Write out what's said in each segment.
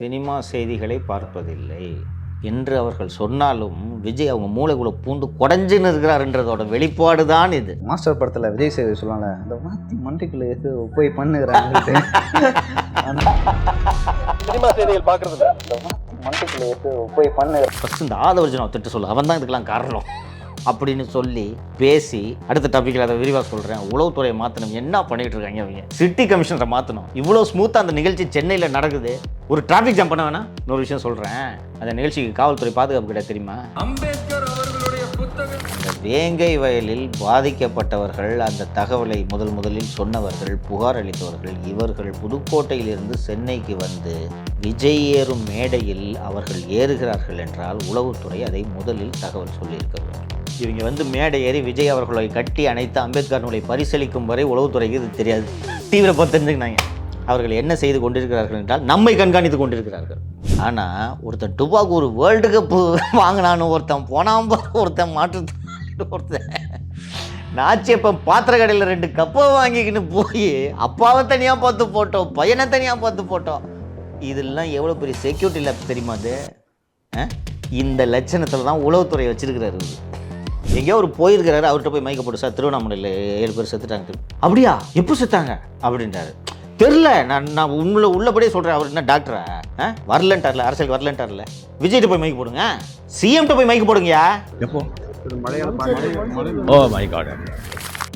Cinema செய்திகளை பார்ப்பதில்லை என்று அவர்கள் சொன்னாலும் விஜய் அவங்க மூளைக்குள்ள பூந்து குடஞ்சுன்னு இருக்கிறாருன்றதோட வெளிப்பாடு தான் இது. மாஸ்டர் படத்தில் விஜய் சேவை சொல்லுவாங்க, அந்த மாற்றி மண்டைக்குள்ளே எது போய் பண்ணுகிறாங்க. சினிமா செய்திகள் பார்க்குறது அந்த மாற்றி மண்டைக்குள்ளே எது போய் பண்ணுகிற ஃபஸ்ட்டு இந்த ஆதவர்ஜனை திட்டு சொல்லு, அவன் தான் இதுக்கெல்லாம் காரணம் அப்படின்னு சொல்லி பேசி அடுத்த டாப்பிக்கில் அதை விரிவாக சொல்கிறேன். உளவுத்துறையை மாற்றணும், என்ன பண்ணிகிட்டு இருக்காங்க அவங்க? சிட்டி கமிஷனரை மாற்றணும். இவ்வளோ ஸ்மூத்தாக அந்த நிகழ்ச்சி சென்னையில் நடக்குது, ஒரு டிராஃபிக் ஜாம் பண்ண வேணா? இன்னொரு விஷயம் சொல்கிறேன், அந்த நிகழ்ச்சிக்கு காவல்துறை பாதுகாப்பு கிடையாது தெரியுமா? அம்பேத்கர் அவர்களுடைய புத்தகம். இந்த வேங்கை வயலில் பாதிக்கப்பட்டவர்கள், அந்த தகவலை முதலில் சொன்னவர்கள், புகார் அளித்தவர்கள், இவர்கள் புதுக்கோட்டையிலிருந்து சென்னைக்கு வந்து விஜய் ஏறும் மேடையில் அவர்கள் ஏறுகிறார்கள் என்றால் உளவுத்துறை அதை முதலில் தகவல் சொல்லியிருக்க வேண்டும். இவங்க வந்து மேடை ஏறி விஜய் அவர்களை கட்டி அணைத்து அம்பேத்கர் நூலை பரிசீலிக்கும் வரை உளவுத்துறைக்கு இது தெரியாது. தீவிர தெரிஞ்சுக்கினாங்க அவர்கள் என்ன செய்து கொண்டிருக்கிறார்கள் என்றால் நம்மை கண்காணித்து கொண்டிருக்கிறார்கள். ஆனால் ஒருத்தன் டுபாக்கு ஒரு வேர்ல்டு கப்பு வாங்கினான்னு ஒருத்தன் போனாம், ஒருத்தன் ஒருத்தன் நாச்சியப்பன் பாத்திர கடையில் 2 கப்பை வாங்கிக்கின்னு போய் அப்பாவை தனியாக பார்த்து போட்டோம், பையனை தனியாக பார்த்து போட்டோம். இதெல்லாம் எவ்வளோ பெரிய செக்யூரிட்டி லேப் தெரியுமா? அது இந்த லட்சணத்தில் தான் உளவுத்துறையை வச்சிருக்கிறாரு. எங்கேயோ ஒரு போயிருக்கிறாரு, அவர்கிட்ட போய் மைக்க போட்டு, சார் திருவண்ணாமலையில் 7 பேர் செத்துட்டாங்க. அப்படியா, எப்போ செத்தாங்க அப்படின்றாரு. தெரில, நான் உள்ளபடியே சொல்கிறேன். அவர் என்ன டாக்டரா? வரலன்ட்டார்ல, அரசியல் வரலன்ட்டார்ல. விஜய்கிட்ட போய் மைக்கு போடுங்க, சிஎம்கிட்ட போய் மைக்கு போடுங்கயா. எப்போ?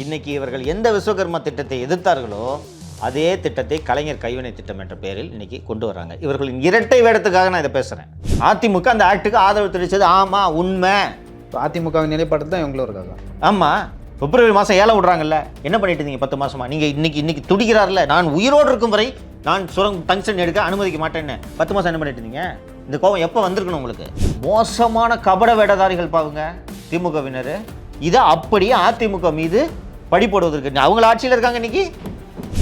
இன்னைக்கு இவர்கள் எந்த விஸ்வகர்மா திட்டத்தை எதிர்த்தார்களோ அதே திட்டத்தை கலைஞர் கைவினை திட்டம் என்ற பெயரில் இன்னைக்கு கொண்டு வராங்க. இவர்களின் இரட்டை வேடத்துக்காக நான் இதை பேசுகிறேன். அதிமுக அந்த ஆக்டுக்கு ஆதரவு தெரிவித்தது ஆமாம், உண்மை. அதிமுக நிலைப்பாடு தான் இவங்களும் இருக்காங்க. ஆமாம், பிப்ரவரி மாதம் ஏலம் விடுறாங்கல்ல, என்ன பண்ணிட்டு இருந்தீங்க 10 மாதமா? நீங்கள் இன்னைக்கு துடிக்கிறார்ல, நான் உயிரோடு இருக்கும் வரை நான் டங்ஸ்டன் எடுக்க அனுமதிக்க மாட்டேன்னு 10 மாதம் என்ன பண்ணிட்டு இருந்தீங்க? இந்த கோபம் எப்போ வந்திருக்கணும் உங்களுக்கு? மோசமான கபட வேடதாரிகள் பாவுங்க திமுகவினர். இதை அப்படியே அதிமுக மீது படி போடுவதற்கு அவங்கள ஆட்சியில் இருக்காங்க. இன்னைக்கு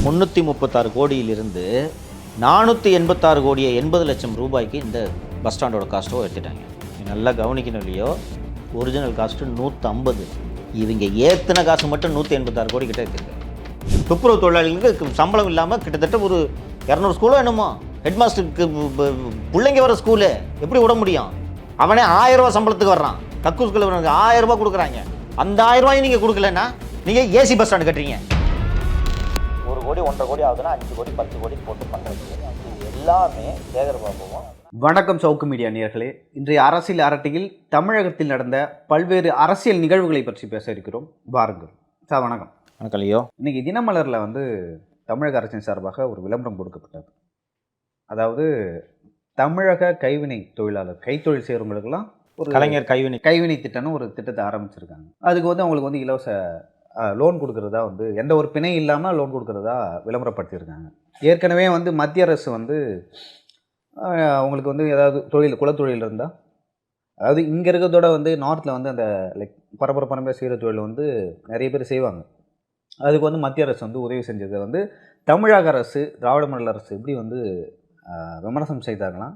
336 கோடியிலிருந்து 486 கோடியை 80 லட்சம் ரூபாய்க்கு இந்த பஸ் ஸ்டாண்டோட காஸ்ட்டோ எடுத்துட்டாங்க. நல்லா கவனிக்கணும் இல்லையோ, ஒரிஜினல் காஸ்ட்டு 150. இவங்க ஏற்றின காசு மட்டும் 186 கோடி கிட்ட இருக்குது. துப்புரவு தொழிலாளிகளுக்கு சம்பளம் இல்லாமல் கிட்டத்தட்ட ஒரு 200 ஸ்கூலோ என்னமோ, ஹெட்மாஸ்டருக்கு பிள்ளைங்க வர ஸ்கூலு எப்படி விட முடியும்? அவனே 1000 ரூபா சம்பளத்துக்கு வர்றான். கக்கூர் ஸ்கூலில் 1000 ரூபா கொடுக்குறாங்க. அந்த 1000 ரூபாயும் நீங்கள் கொடுக்கலன்னா நீங்கள் ஏசி பஸ் ஸ்டாண்டு கட்டுறீங்க. 1 கோடி 1.5 கோடி ஆகுதுன்னா 5 கோடி 10 கோடி போட்டு பண்ணுறது எல்லாமே சேகர்பாபுவும். வணக்கம் சவுக்கு மீடியா நேயர்களே. இன்றைய அரசியல் அரட்டையில் தமிழகத்தில் நடந்த பல்வேறு அரசியல் நிகழ்வுகளை பற்றி பேச இருக்கிறோம். பாருங்கள் சார். வணக்கம். வணக்கம் ஐயோ. இன்றைக்கி தினமலரில் வந்து தமிழக அரசின் சார்பாக ஒரு விளம்பரம் கொடுக்கப்பட்டது. அதாவது தமிழக கைவினை தொழிலாளர், கைத்தொழில் செய்கிறவங்களுக்கெல்லாம் ஒரு கலைஞர் கைவினை திட்டம்னு ஒரு திட்டத்தை ஆரம்பிச்சிருக்காங்க. அதுக்கு வந்து அவங்களுக்கு வந்து இலவச லோன் கொடுக்குறதா வந்து எந்த ஒரு பிணை இல்லாமல் லோன் கொடுக்குறதா விளம்பரப்படுத்தியிருக்காங்க. ஏற்கனவே வந்து மத்திய அரசு வந்து அவங்களுக்கு வந்து ஏதாவது குலத்தொழில் இருந்தால், அதாவது இங்கே இருக்கிறதோட வந்து நார்த்தில் வந்து அந்த பரம்பரை செய்கிற தொழில் வந்து நிறைய பேர் செய்வாங்க. அதுக்கு வந்து மத்திய அரசு வந்து உதவி செஞ்சதை வந்து தமிழக அரசு, திராவிட மாடல் அரசு இப்படி வந்து விமர்சனம் செய்தாங்களாம்.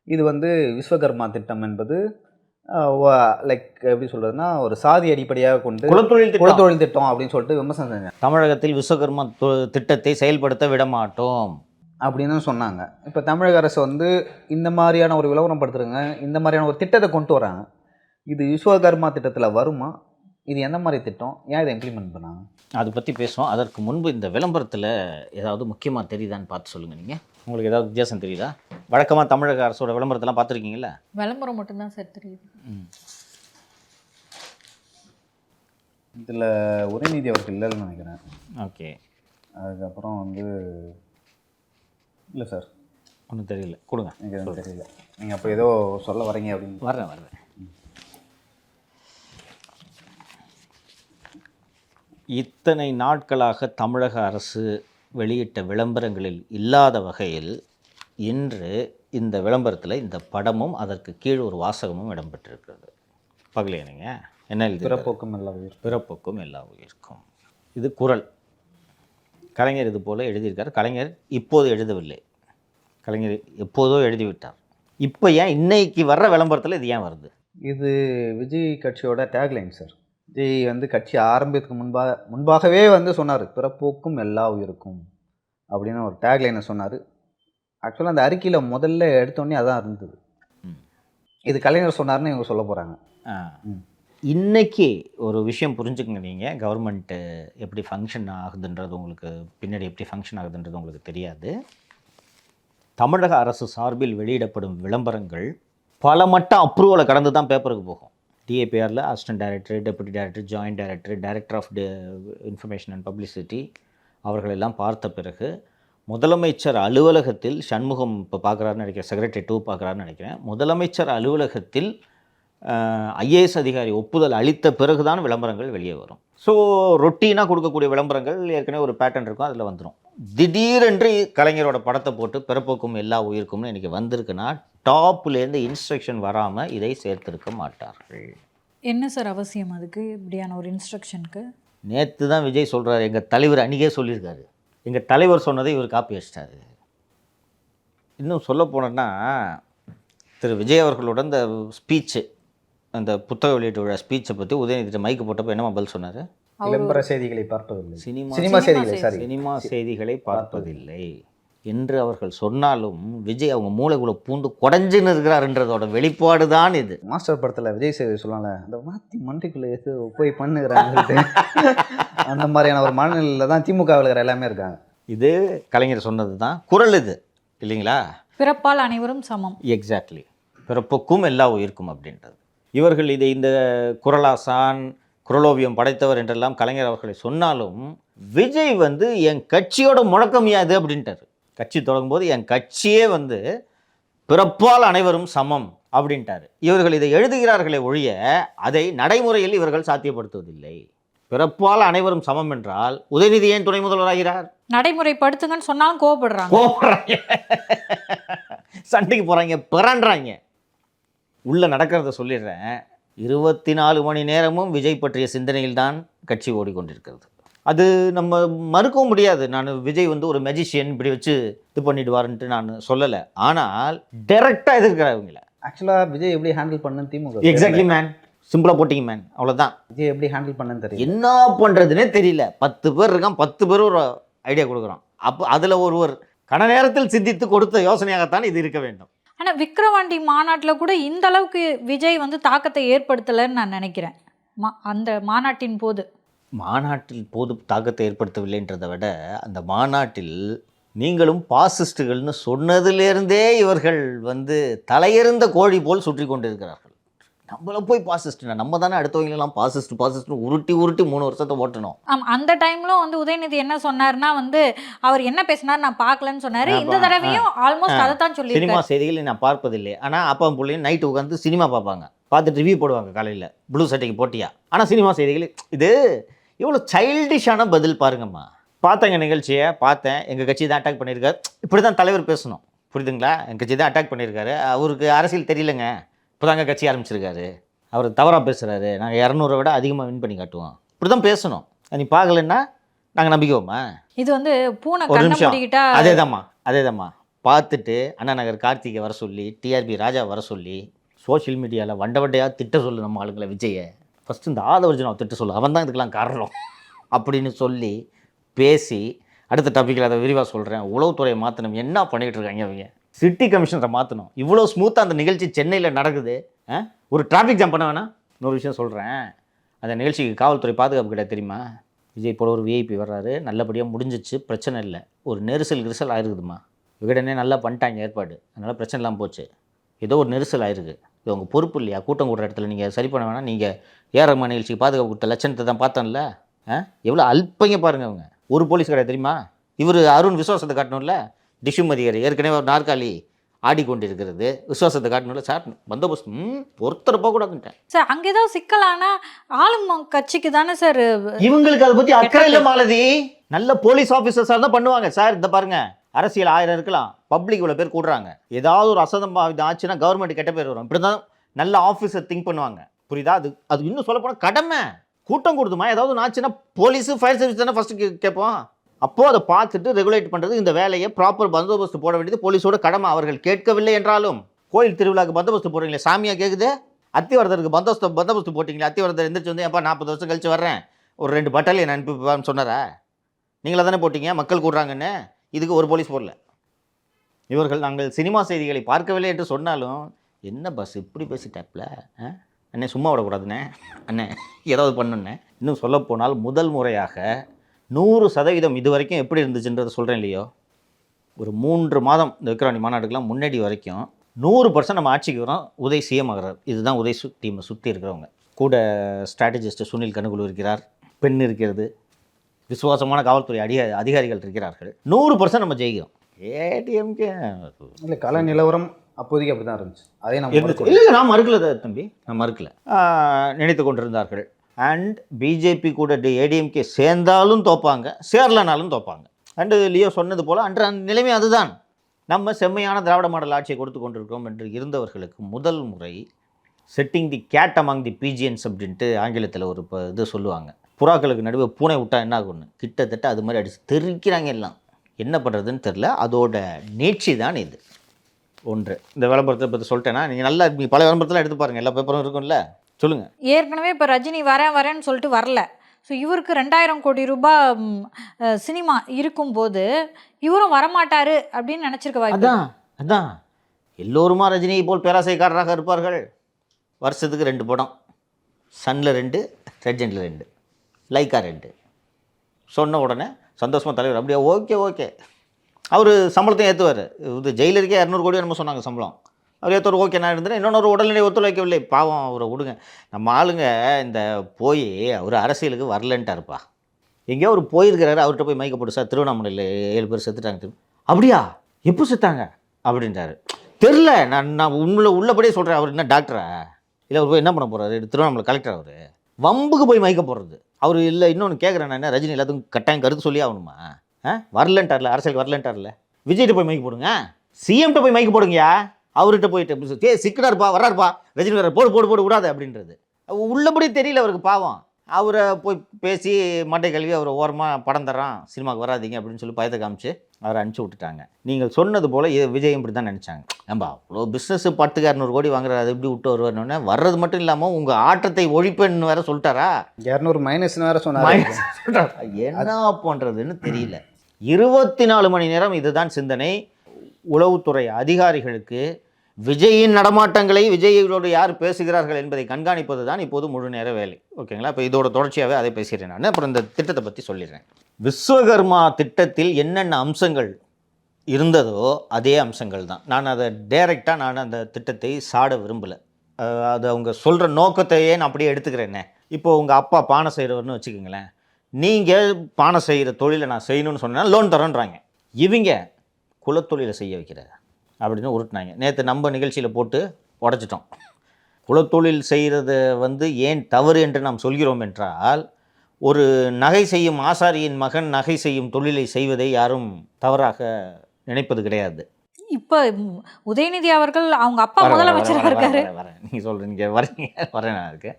இது வந்து விஸ்வகர்மா திட்டம் என்பது எப்படி சொல்கிறதுனா ஒரு சாதி அடிப்படையாக கொண்டு குலத்தொழில் திட்டம் அப்படின்னு சொல்லிட்டு விமர்சனம் செஞ்சாங்க. தமிழகத்தில் விஸ்வகர்மா திட்டத்தை செயல்படுத்த விட மாட்டோம் அப்படின்னு சொன்னாங்க. இப்போ தமிழக அரசு வந்து இந்த மாதிரியான ஒரு விளம்பரம் படுத்துறாங்க, இந்த மாதிரியான ஒரு திட்டத்தை கொண்டு வராங்க. இது விஸ்வகர்மா திட்டத்தில் வருமா? இது எந்த மாதிரி திட்டம்? ஏன் இதை இம்ப்ளிமெண்ட் பண்ணாங்க? அதை பற்றி பேசுவோம். அதற்கு முன்பு இந்த விளம்பரத்தில் ஏதாவது முக்கியமாக தெரியுதான்னு பார்த்து சொல்லுங்கள். நீங்கள் உங்களுக்கு ஏதாவது வித்தியாசம் தெரியுதா? வழக்கமாக தமிழக அரசோட விளம்பரத்தெல்லாம் பார்த்துருக்கீங்களா? விளம்பரம் மட்டும்தான் சார் தெரியுது. இதில் உதயநிதி அவருக்கு இல்லைன்னு நினைக்கிறேன். ஓகே. அதுக்கப்புறம் வந்து இல்லை சார், ஒன்றும் தெரியல, கொடுங்க. எனக்கு எதுவும் தெரியல. நீங்கள் அப்போ ஏதோ சொல்ல வரீங்க அப்படின்னு. வர்றேன். இத்தனை நாட்களாக தமிழக அரசு வெளியிட்ட விளம்பரங்களில் இல்லாத வகையில் இன்று இந்த விளம்பரத்தில் இந்த படமும் அதற்கு கீழ் ஒரு வாசகமும் இடம்பெற்றிருக்கிறது. பகலையனுங்க என்ன எழுதி? பிறப்போக்கும் எல்லா உயிர்க்கும். இது குறள். கலைஞர் இது போல் எழுதியிருக்கார். கலைஞர் இப்போது எழுதவில்லை, கலைஞர் எப்போதோ எழுதிவிட்டார். இப்போ ஏன் இன்னைக்கு வர்ற விளம்பரத்தில் இது ஏன் வருது? இது விஜய் கட்சியோட டேக்லைன் சார். விஜய் வந்து கட்சி ஆரம்பித்துக்கு முன்பாகவே வந்து சொன்னார், பிறப்போக்கும் எல்லா உயிருக்கும் அப்படின்னு ஒரு டேக்லைனை சொன்னார். ஆக்சுவலாக அந்த அறிக்கையில் முதல்ல எடுத்தோடனே அதான் இருந்தது. இது கலைஞர் சொன்னார்னு இவங்க சொல்ல போகிறாங்க. இன்னைக்கு ஒரு விஷயம் புரிஞ்சுக்கங்க, நீங்கள் கவர்மெண்ட்டு எப்படி ஃபங்க்ஷன் ஆகுதுன்றது உங்களுக்கு பின்னாடி எப்படி ஃபங்க்ஷன் ஆகுதுன்றது உங்களுக்கு தெரியாது. தமிழக அரசு சார்பில் வெளியிடப்படும் விளம்பரங்கள் பல மட்ட அப்ரூவலை கடந்து தான் பேப்பருக்கு போகும். டிஏபிஆரில் assistant director, deputy director, joint director, director of information and publicity அவர்களெல்லாம் பார்த்த பிறகு முதலமைச்சர் அலுவலகத்தில் சண்முகம் இப்போ பார்க்குறாருன்னு நினைக்கிறேன், செக்ரட்டரி 2 பார்க்குறாருன்னு நினைக்கிறேன், முதலமைச்சர் அலுவலகத்தில் ஐஏஎஸ் அதிகாரி ஒப்புதல் அளித்த பிறகு தான் விளம்பரங்கள் வெளியே வரும். ஸோ ரொட்டீனாக கொடுக்கக்கூடிய விளம்பரங்கள் ஏற்கனவே ஒரு பேட்டர்ன் இருக்கும், அதில் வந்துடும். திடீரென்று கலைஞரோட படத்தை போட்டு பிறப்போக்கும் எல்லா உயிருக்கும்னு இன்றைக்கி வந்திருக்குன்னா டாப்லேருந்து இன்ஸ்ட்ரக்ஷன் வராமல் இதை சேர்த்திருக்க மாட்டார்கள். என்ன சார் அவசியம் அதுக்கு இப்படியான ஒரு இன்ஸ்ட்ரக்ஷனுக்கு? நேற்று தான் விஜய் சொல்கிறார், எங்கள் தலைவர் அன்றைக்கே சொல்லியிருக்காரு, எங்கள் தலைவர் சொன்னதை இவர் காப்பி வச்சிட்டாரு. இன்னும் சொல்ல போனோன்னா திரு விஜய் அவர்களோட இந்த ஸ்பீச்சு, அந்த புத்தக வெளியீட்டு விழா ஸ்பீச்சை பற்றி உதயநிதிட்ட மைக்கு போட்டப்போ என்னமா பதில் சொன்னார்? விளம்பர செய்திகளை பார்ப்பதில்லை, சினிமா செய்திகளை பார்ப்பதில்லை என்று அவர்கள் சொன்னாலும் விஜய் அவங்க மூளைக்குள்ள பூந்து குடஞ்சுன்னு இருக்கிறாருன்றதோட வெளிப்பாடு தான் இது. மாஸ்டர் படத்தில் விஜய் சேவை சொல்லல, அந்த மாற்றி மண்டிக்குள்ளே எது போய் பண்ணுகிறாங்க அந்த மாதிரியான ஒரு மனநிலையில் தான் திமுகவில் இருக்கிற எல்லாமே இருக்காங்க. இது கலைஞர் சொன்னது தான் குரல் இது இல்லைங்களா? பிறப்பால் அனைவரும் சமம். எக்ஸாக்ட்லி, பிறப்புக்கும் எல்லா உயிருக்கும் அப்படின்றது. இவர்கள் இதை இந்த குரலாசான், குரலோவியம் படைத்தவர் என்றெல்லாம் கலைஞர் அவர்களை சொன்னாலும் விஜய் என் கட்சியோட முழக்கமையாது அப்படின்ட்டார். கட்சி தொடங்கும் போது என் கட்சியே பிறப்பால் அனைவரும் சமம் அப்படின்ட்டார். இவர்கள் இதை எழுதுகிறார்களே ஒழிய அதை நடைமுறையில் இவர்கள் சாத்தியப்படுத்துவதில்லை. பிறப்பால் அனைவரும் சமம் என்றால் உதயநிதி ஏன் துணை முதல்வராகிறார்? நடைமுறைப்படுத்துங்கன்னு சொன்னாலும் கோவப்படுறாங்க, சண்டைக்கு போகிறாங்க, பிறன்றாங்க. உள்ளே நடக்கிறத சொல்லிடுறேன், 24 மணி நேரமும் விஜய் பற்றிய சிந்தனையில் தான் கட்சி ஓடிக்கொண்டிருக்கிறது. அது நம்ம மறுக்கவும் முடியாது. நான் விஜய் ஒரு மெஜிஷியன் இப்படி வச்சு இது பண்ணிடுவாருன்ட்டு நான் சொல்லலை. ஆனால் டைரெக்டாக எதிர்க்கிறாங்க. ஆக்சுவலாக விஜய் எப்படி ஹேண்டில் பண்ணுன்னு திமுக. எக்ஸாக்ட்லி மேன், சிம்பிளாக போட்டிங்க மேன், அவ்வளோதான். விஜய் எப்படி ஹேண்டில் பண்ணுன்னு தெரியல, என்ன பண்ணுறதுனே தெரியல. 10 பேர் இருக்கான், 10 பேர் ஒரு ஐடியா கொடுக்குறான். அப்போ அதில் ஒருவர் கன நேரத்தில் சிந்தித்து கொடுத்த யோசனையாகத்தான் இது இருக்க வேண்டும். ஆனால் விக்கிரவாண்டி மாநாட்டில் கூட இந்த அளவுக்கு விஜய் தாக்கத்தை ஏற்படுத்தலைன்னு நான் நினைக்கிறேன். அந்த மாநாட்டின் போது தாக்கத்தை ஏற்படுத்தவில்லைன்றதை விட அந்த மாநாட்டில் நீங்களும் பாசிஸ்டுகள்னு சொன்னதிலிருந்தே இவர்கள் தலையெறிந்த கோழி போல் சுற்றி கொண்டிருக்கிறார்கள். நம்மளை போய் பாசிஸ்ட்னா நம்ம தானே அடுத்தவங்களெல்லாம் பாசிஸ்ட்னு உருட்டி 3 வருஷத்தை ஓட்டணும். அந்த டைம்லும் உதயநிதி என்ன சொன்னார்னா அவர் என்ன பேசினார் நான் பார்க்கலன்னு சொன்னார். இந்த தடவையும் ஆல்மோஸ்ட் அதை தான் சொல்லி. சினிமா செய்திகளை நான் பார்ப்பதில்லை, ஆனால் அப்பா பிள்ளையும் நைட்டு உட்காந்து சினிமா பார்ப்பாங்க, பார்த்துட்டு ரிவ்யூ போடுவாங்க காலையில் ப்ளூ சட்டைக்கு போட்டியா. ஆனால் சினிமா செய்திகள் இது இவ்வளோ சைல்டிஷான பதில் பாருங்கம்மா. பார்த்தேங்க நிகழ்ச்சியை பார்த்தேன், எங்கள் கட்சி தான் அட்டாக் பண்ணியிருக்காரு, இப்படி தான் தலைவர் பேசணும், புரியுதுங்களா? எங்கள் கட்சி தான் அட்டாக் பண்ணியிருக்காரு, அவருக்கு அரசியல் தெரியலங்க, இப்போ தாங்க கட்சி ஆரம்பிச்சிருக்காரு, அவர் தவறாக பேசுகிறாரு, நாங்கள் 200 விட அதிகமாக வின் பண்ணி காட்டுவோம், இப்படி தான் பேசணும். நீ பார்க்கலன்னா நாங்கள் நம்பிக்குவோமா? இது பூனை ஒரு நிமிஷம், அதேதாம்மா பார்த்துட்டு அண்ணா நகர் கார்த்திகை வர சொல்லி, டிஆர்பி ராஜா வர சொல்லி, சோஷியல் மீடியாவில் வண்டையாக திட்ட சொல்லு நம்ம ஆளுங்களை. விஜயை ஃபஸ்ட்டு இந்த ஆதவர்ஜுனாவை திட்ட சொல்லு, அவன் தான் இதுக்கெல்லாம் காரணம் அப்படின்னு சொல்லி பேசி, அடுத்த டாப்பிக்கில் அதை விரிவாக சொல்கிறேன். உளவுத்துறையை மாற்றணும், என்ன பண்ணிகிட்டு இருக்காங்க அவங்க? சிட்டி கமிஷனரை மாற்றணும். இவ்வளோ ஸ்மூத்தாக அந்த நிகழ்ச்சி சென்னையில் நடக்குது, ஒரு டிராஃபிக் ஜாம் பண்ண வேணாம். இன்னொரு விஷயம் சொல்கிறேன், அந்த நிகழ்ச்சிக்கு காவல்துறை பாதுகாப்பு கிடையாது தெரியுமா? விஜய் போல ஒரு விஐபி வர்றாரு, நல்லபடியாக முடிஞ்சிச்சு, பிரச்சனை இல்லை. ஒரு நெரிசல் ஆயிருக்குதுமா, விகடனே நல்லா பண்ணிட்டாங்க ஏற்பாடு, அதனால் பிரச்சனை இல்லாமல் போச்சு. ஏதோ ஒரு நெரிசல் ஆயிருக்கு, இது உங்கள் பொறுப்பு இல்லையா? கூட்டம் கூடுற இடத்துல நீங்கள் சரி பண்ண வேணாம். நீங்கள் ஏஆர் நிகழ்ச்சிக்கு பாதுகாப்பு கொடுத்த லட்சணத்தை தான் பார்த்தோம்ல, எவ்வளோ அல்பங்க பாருங்கள் அவங்க. ஒரு போலீஸ் கிடையாது தெரியுமா? இவர் அருண் விசுவாசத்தை காட்டணும்ல, டிஷும் அதிகாரி ஏற்கனவே ஒரு நாற்காலி ஆடிக்கொண்டிருக்கிறது, விசுவாசத்தை காட்டணும்ல சார், பந்தோபஸ்து ஒருத்தர் போகக்கூடாதுன்ட்டேன் சார். அங்கே ஏதாவது சிக்கலானா ஆளும் கட்சிக்கு தானே சார், இவங்களுக்கு அதை பற்றி அக்கறை இல்லை மாலதி. நல்ல போலீஸ் ஆஃபீஸர்ஸாக தான் பண்ணுவாங்க சார். இந்த பாருங்க, அரசியல் 1000 இருக்கலாம், பப்ளிக் இவ்வளோ பேர் கூடுறாங்க, ஏதாவது ஒரு அசதம் ஆச்சுன்னா கவர்மெண்ட் கெட்ட பேர் வரும். இப்படி தான் நல்ல ஆஃபீஸர் திங்க் பண்ணுவாங்க, புரியுதா? அது இன்னும் சொல்ல போனால் கடமை. கூட்டம் கொடுத்துமா ஏதாவது ஒன்று ஆச்சுன்னா போலீஸு ஃபயர் சர்வீஸ் தானே ஃபஸ்ட்டு கேட்போம். அப்போது அதை பார்த்துட்டு ரெகுலேட் பண்ணுறது, இந்த வேலையை ப்ராப்பர் பந்தோபஸ்து போட வேண்டியது போலீஸோட கடமை. அவர்கள் கேட்கவில்லை என்றாலும், கோயில் திருவிழாவுக்கு பந்தோபஸ்து போடுறீங்களே, சாமியாக கேட்குது. அத்திவரதருக்கு பந்தோபஸ்து போட்டிங்களே, அத்திவரதர் எந்திரிச்சு எப்போ 40 வருஷம் கழிச்சு வர்றேன், ஒரு 2 பட்டாலியன் அனுப்பிப்பான்னு சொன்னாரா? நீங்களா தானே போட்டிங்க, மக்கள் கூடுறாங்கன்னு. இதுக்கு ஒரு போலீஸ் போடல. இவர்கள் நாங்கள் சினிமா செய்திகளை பார்க்கவில்லை என்று சொன்னாலும் என்ன பஸ் இப்படி பேசிட்டாப்ல, அண்ணே சும்மா விடக்கூடாதுண்ணே, அண்ணே ஏதாவது பண்ணுண்ணே. இன்னும் சொல்லப்போனால் முதல் முறையாக 100% இது வரைக்கும் எப்படி இருந்துச்சுன்றதை சொல்கிறேன் இல்லையோ, ஒரு 3 மாதம் இந்த விக்ரவாணி மாநாட்டுக்கெலாம் முன்னாடி வரைக்கும் 100% நம்ம ஆட்சிக்கு வரோம், உதய் சிஎம் ஆகிறார். இதுதான் உதய் டீமை சுற்றி இருக்கிறவங்க. கூட ஸ்ட்ராட்டஜிஸ்ட் சுனில் கனுகுலு இருக்கிறார், பெண் இருக்கிறது, விசுவாசமான காவல்துறை அதிகாரிகள் இருக்கிறார்கள். 100% நம்ம ஜெயிக்கிறோம். ஏடிஎம்கே இல்லை, கள நிலவரம் அப்போதைக்கு அப்படி தான் இருந்துச்சு. அதே நம்ம இல்லை, நான் மறுக்கல தம்பி, நான் மறுக்கல. நினைத்து கொண்டிருந்தார்கள். அண்ட் பிஜேபி கூட ஏடிஎம்கே சேர்ந்தாலும் தோப்பாங்க, சேரலனாலும் தோப்பாங்க. அண்டு லியோ சொன்னது போல் அன்ற நிலைமை அதுதான். நம்ம செம்மையான திராவிட மாடல் ஆட்சியை கொடுத்து கொண்டிருக்கிறோம் என்று இருந்தவர்களுக்கு முதல் முறை setting the cat among the pigeons அப்படின்ட்டு ஆங்கிலத்தில் ஒரு இது சொல்லுவாங்க. புறாக்களுக்கு நடுவே பூனை விட்டா என்ன ஆகும்னு, கிட்டத்தட்ட அது மாதிரி அடித்து தெரிக்கிறாங்க. எல்லாம் என்ன பண்ணுறதுன்னு தெரில. அதோட நீட்சி தான் இது. ஒன்று, இந்த விளம்பரத்தை பற்றி சொல்லிட்டேன்னா நீங்கள் நல்லா பல விளம்பரத்தில் எடுத்து பாருங்கள், எல்லா பேப்பரும் இருக்கும்ல. சொல்லுங்கள். ஏற்கனவே இப்போ ரஜினி வரேன்னு சொல்லிட்டு வரல. ஸோ இவருக்கு 2000 கோடி ரூபாய் சினிமா இருக்கும்போது இவரும் வரமாட்டார் அப்படின்னு நினச்சிருக்க வாய்ப்பு. அதான் எல்லோருமா ரஜினியை போல் பேராசைக்காரராக இருப்பார்கள். வருஷத்துக்கு 2 படம், சன்னில் 2, ரெட்ஜெண்டில் 2, லைக்கா 2. சொன்ன உடனே சந்தோஷமாக தலைவர் அப்படியே ஓகே அவர் சம்பளத்தையும் ஏற்றுவார். இது ஜெயிலருக்கே 200 கோடி நம்ம சொன்னாங்க சம்பளம். அவர் ஏற்ற ஓகே நான் இருந்தேன். இன்னொரு உடல்நிலை ஒத்துழைக்கவில்லை, பாவம் அவரை விடுங்க. நம்ம ஆளுங்க இந்த போய் அவர் அரசியலுக்கு வரலன்ட்டாருப்பா. எங்கேயோ அவர் போயிருக்கிறாரு, அவர்கிட்ட போய் மைக்க போட்டு, சார் திருவண்ணாமலையில் 7 பேர் செத்துட்டாங்க. அப்படியா, எப்போ செத்தாங்க அப்படின்றாரு. தெரில, நான் உள்ளபடியே சொல்கிறேன். அவர் என்ன டாக்டரா இல்லை, அவர் போய் என்ன பண்ண போகிறாரு, திருவண்ணாமலை கலெக்டர் அவர் வம்புக்கு போய் மைக்க போடுறது. அவர் இல்லை, இன்னொன்று கேட்குறேன் நான், ரஜினி எல்லாத்துக்கும் கட்டாயம் கருத்து சொல்லி ஆகணுமா? வரலன்ட்டார்ல, அரசியல் வரலன்ட்டார்ல, விஜய்கிட்ட போய் மைக்க போடுங்க, சிஎம்கிட்ட போய் மைக்க போடுங்கயா. அவர்கிட்ட போயிட்டு சிக்கனாருப்பா வர்றாருப்பா ரஜினி வர்றார், போடு விடாது அப்படின்றது. உள்ளபடி தெரியல அவருக்கு, பாவம். அவரை போய் பேசி மண்டை கழுவி அவரை ஓரமாக படம் தர்றான், சினிமாவுக்கு வராதிங்க அப்படின்னு சொல்லி பயத்தை காமிச்சு அவரை அனுப்பிச்சி விட்டுட்டாங்க. நீங்கள் சொன்னது போல் விஜய் இப்படி தான் நினச்சாங்க. ஏம்பா அவ்வளோ பிஸ்னஸ் 10 200 கோடி வாங்குறாரு, அது எப்படி விட்டு வருவார்னு. வர்றது மட்டும் இல்லாமல் உங்கள் ஆட்டத்தை ஒழிப்பேன்னு வேற சொல்லிட்டாரா, 200 மைனஸ்னு வேற சொன்னார். என்ன பண்ணுறதுன்னு தெரியல. 24 மணி நேரம் இதுதான் சிந்தனை. உளவுத்துறை அதிகாரிகளுக்கு விஜயின் நடமாட்டங்களை, விஜயோடு யார் பேசுகிறார்கள் என்பதை கண்காணிப்பது தான் இப்போது முழு நேர வேலை. ஓகேங்களா? இப்போ இதோட தொடர்ச்சியாகவே அதை பேசுகிறேன் நான். அப்புறம் இந்த திட்டத்தை பற்றி சொல்லிடுறேன். விஸ்வகர்மா திட்டத்தில் என்னென்ன அம்சங்கள் இருந்ததோ அதே அம்சங்கள் தான். நான் அதை டைரெக்டாக அந்த திட்டத்தை சாட விரும்பலை. அது அவங்க சொல்கிற நோக்கத்தையே நான் அப்படியே எடுத்துக்கிறேன்னே. இப்போது உங்கள் அப்பா பானை செய்கிறவர்னு வச்சுக்கோங்களேன். நீங்கள் பானை செய்கிற தொழிலை நான் செய்யணும்னு சொன்னால் லோன் தரோன்றாங்க. இவங்க குலத்தொழிலை செய்ய வைக்கிறார் அப்படின்னு உருட்டினாங்க. நேற்று நம்ம நிகழ்ச்சியில் போட்டு உடச்சிட்டோம். குலத்தொழில் செய்கிறது ஏன் தவறு என்று நாம் சொல்கிறோம் என்றால், ஒரு நகை செய்யும் ஆசாரியின் மகன் நகை செய்யும் தொழிலை செய்வதை யாரும் தவறாக நினைப்பது கிடையாது. இப்போ உதயநிதி அவர்கள் அவங்க அப்பா முதலமைச்சராக இருக்காரு. நீங்கள் சொல்கிறீங்க வரேன் நான் இருக்கேன்.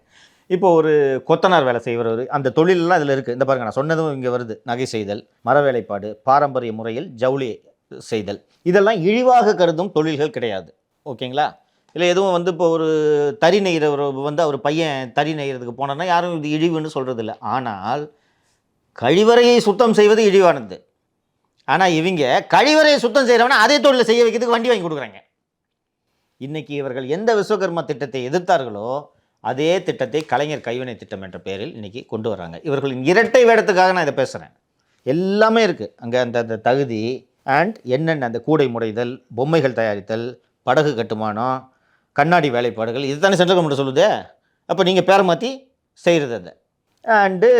இப்போ ஒரு கொத்தனார் வேலை செய்கிறவர், அந்த தொழிலெல்லாம் இதில் இருக்குது. இந்த பாருங்கள், நான் சொன்னதும் இங்கே வருது. நகை செய்தல், மரவேலைப்பாடு, பாரம்பரிய முறையில் ஜவுளி செய்தல், இதெல்லாம் இழிவாக கருதும் தொழில்கள் கிடையாது. ஓகேங்களா? இல்லை எதுவும் இப்போ ஒரு தறி நெய்கிறவர் அவர் பையன் தறி நெய்கிறதுக்கு போனார்னா யாரும் இது இழிவுன்னு சொல்கிறதில்ல. ஆனால் கழிவறையை சுத்தம் செய்வது இழிவானது. ஆனால் இவங்க கழிவறையை சுத்தம் செய்கிறவனா அதே தொழிலை செய்ய வைக்கிறதுக்கு வண்டி வாங்கி கொடுக்குறாங்க. இன்றைக்கி இவர்கள் எந்த விஸ்வகர்மா திட்டத்தை எதிர்த்தார்களோ அதே திட்டத்தை கலைஞர் கைவினை திட்டம் என்ற பெயரில் இன்றைக்கி கொண்டு வராங்க. இவர்களின் இரட்டை வேடத்துக்காக நான் இதை பேசுகிறேன். எல்லாமே இருக்குது அங்கே. அந்த தகுதி அண்ட் என்னென்ன, அந்த கூடை முடைதல், பொம்மைகள் தயாரித்தல், படகு கட்டுமானம், கண்ணாடி வேலைப்பாடுகள், இதுதானே சென்ட்ரல் கவர்மெண்ட் சொல்லுது. அப்போ நீங்கள் பேரை மாற்றி செய்கிறது அதை. அண்டு